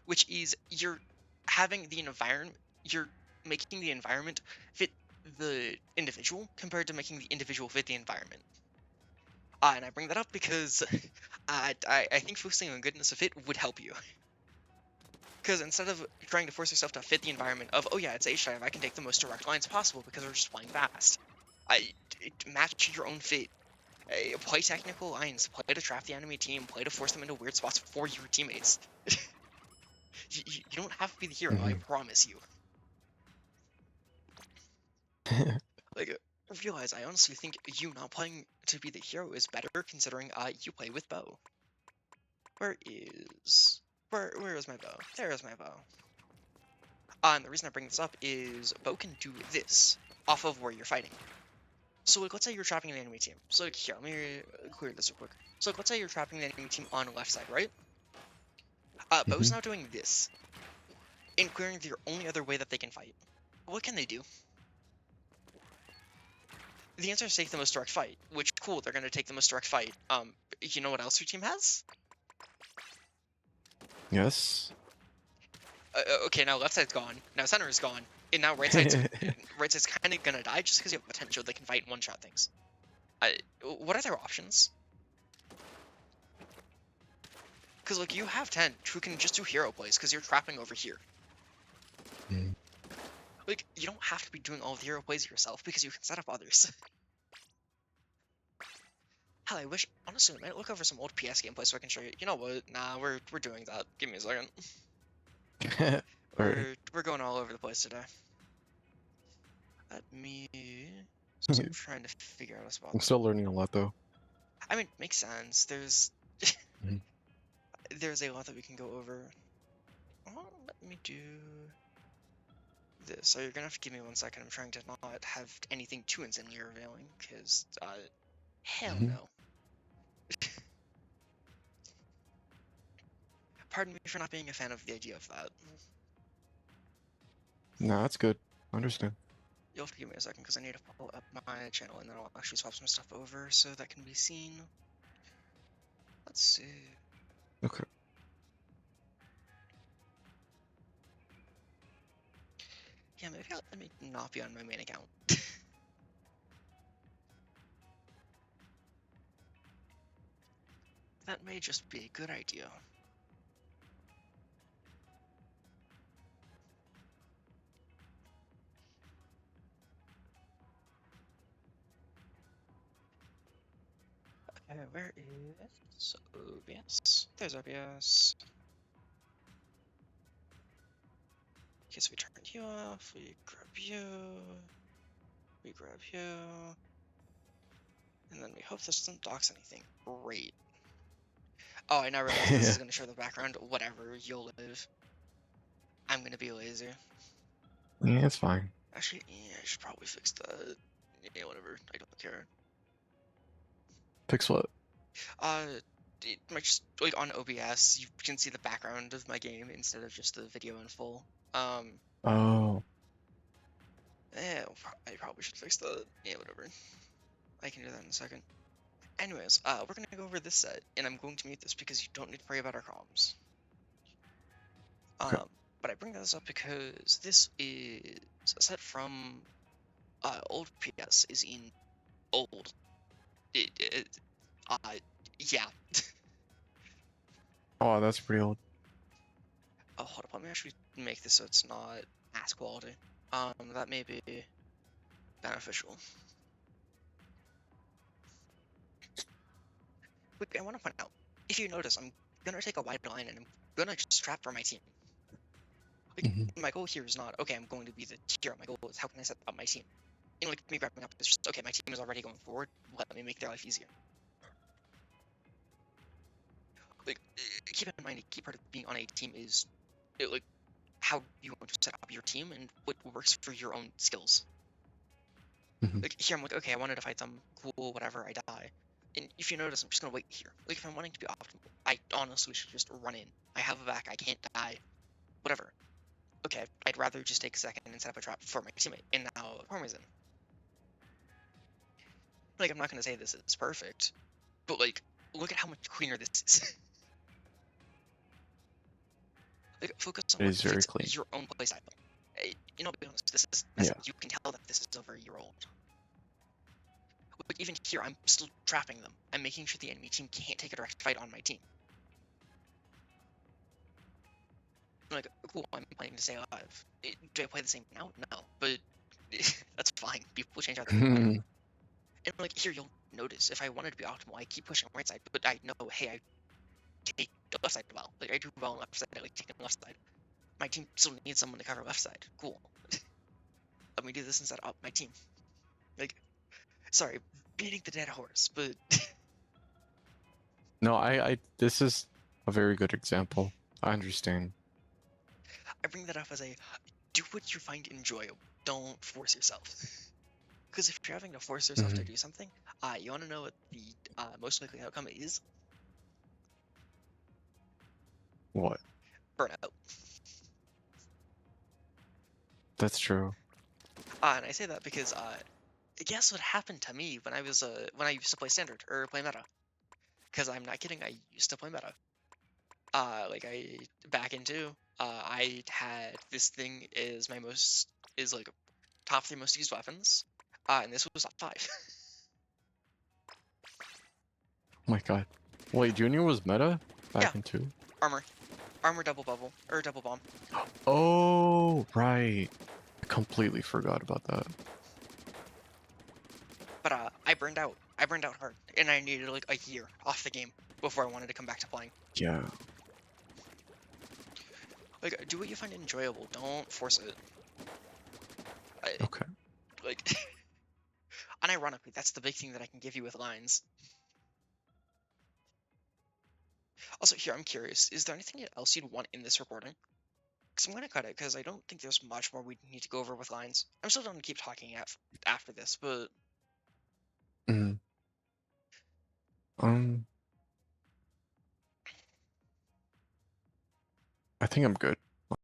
S2: which is having the environment, you're making the environment fit the individual compared to making the individual fit the environment. And I bring that up because I think focusing on goodness of fit would help you. Because instead of trying to force yourself to fit the environment of, oh yeah, it's H-dive, I can take the most direct lines possible because we're just playing fast. Match your own fit. Play technical lines, play to trap the enemy team, play to force them into weird spots for your teammates. You don't have to be the hero, I
S1: Hmm.
S2: promise you. Like, realize, I honestly think you not playing to be the hero is better considering you play with bow. Where is... Where is my bow? There is my bow. And the reason I bring this up is bow can do this off of where you're fighting. So like, let's say you're trapping an enemy team. So like, here, let me clear this real quick. So like, let's say you're trapping the enemy team on the left side, right? Bow's
S1: Hmm.
S2: now doing this and clearing the only other way that they can fight. What can they do? The answer is take the most direct fight, which, cool, they're going to take the most direct fight. You know what else your team has?
S1: Yes.
S2: Okay, now left side's gone, now center is gone, and now right side's kind of gonna die just because you have potential they can fight and one-shot things. What are their options? Because, like, you have 10 who can just do hero plays because you're trapping over here.
S1: Mm.
S2: Like, you don't have to be doing all the hero plays yourself because you can set up others. Hell, I wish, honestly, I might look over some old PS gameplay so I can show you. You know what? Nah, we're doing that. Give me a second.
S1: Alright.
S2: We're going all over the place today. Let me stop trying to figure out a spot.
S1: I'm still learning a lot though.
S2: I mean, makes sense. There's
S1: Mhm.
S2: there's a lot that we can go over. Let me do this. So you're gonna have to give me 1 second. I'm trying to not have anything too insanely revealing, because hell
S1: Mhm.
S2: no. Pardon me for not being a fan of the idea of that.
S1: Nah, that's good. I understand.
S2: You'll have to give me a second because I need to pull up my channel and then I'll actually swap some stuff over so that can be seen. Let's see.
S1: Okay.
S2: Yeah, maybe let me not be on my main account. That may just be a good idea. Okay, where is OBS? There's OBS. Okay, so we turn you off, we grab you, we grab you, and then we hope this doesn't dox anything. Great. Oh, I now realize this is gonna show the background. Whatever, you'll live. I'm gonna be lazy.
S1: Yeah, it's fine.
S2: Actually, yeah, I should probably fix that. Yeah, whatever. I don't care.
S1: Fix what?
S2: Uh, it might just like on OBS, you can see the background of my game instead of just the video in full.
S1: Oh,
S2: Yeah, I probably should fix that. Yeah, whatever. I can do that in a second. Anyways, we're gonna go over this set, and I'm going to mute this because you don't need to worry about our comms.
S1: okay.
S2: But I bring this up because this is a set from old PS is in old. It uh, yeah.
S1: Oh, that's pretty old.
S2: Oh, hold up. Let me actually make this so it's not ass quality. That may be beneficial. Quick, I want to point out, if you notice, I'm gonna take a wide line and I'm gonna just trap for my team. Like,
S1: Hmm.
S2: my goal here is not, okay, I'm going to be the hero. My goal is how can I set up my team? And like me wrapping up is just, okay, my team is already going forward. Let me make their life easier. Like, keep in mind, a key part of being on a team is like how you want to set up your team and what works for your own skills.
S1: Hmm.
S2: Like here, I'm like, okay, I wanted to fight them, cool, whatever, I die. And if you notice, I'm just gonna wait here. Like if I'm wanting to be optimal, I honestly should just run in. I have a back, I can't die, whatever. Okay, I'd rather just take a second and set up a trap for my teammate, and now the farm is in. Like I'm not gonna say this is perfect, but like, look at how much cleaner this is. Like focus on
S1: It
S2: what
S1: is very
S2: fits
S1: clean.
S2: your own playstyle. You know, be honest,
S1: Yeah.
S2: you can tell that this is over a year old. Like even here, I'm still trapping them. I'm making sure the enemy team can't take a direct fight on my team. I'm like, cool, I'm planning to stay alive. Do I play the same now? No, but that's fine. People change how they play. And like here, you'll notice if I wanted to be optimal, I keep pushing right side, but I know, hey, I take the left side well. Like I do well on left side. I like taking left side. My team still needs someone to cover left side. Cool. Let me do this and set up my team. Like, sorry, beating the dead horse, but
S1: No, this is a very good example. I understand.
S2: I bring that up as a do what you find enjoyable. Don't force yourself. Because if you're having to force yourself to
S1: Hmm.
S2: do something, you want to know what the most likely outcome is?
S1: What?
S2: Burnout.
S1: That's true.
S2: And I say that because guess what happened to me when I used to play standard or play meta? Because I'm not kidding, I used to play meta. Like I back in two, I had this thing is like top three most used weapons, and this was top five.
S1: Oh my god. Wait, Junior was meta
S2: Yeah,
S1: back in two?
S2: armor, armor double bubble or double bomb.
S1: Oh, right. I completely forgot about that.
S2: But I burned out. I burned out hard, and I needed like a year off the game before I wanted to come back to playing.
S1: Yeah.
S2: Like, do what you find enjoyable. Don't force it. I,
S1: Okay.
S2: like, unironically, that's the big thing that I can give you with lines. Also, here I'm curious: is there anything else you'd want in this recording? Because I'm gonna cut it because I don't think there's much more we need to go over with lines. I'm still gonna keep talking after this, but
S1: Mm. Um, I think I'm good.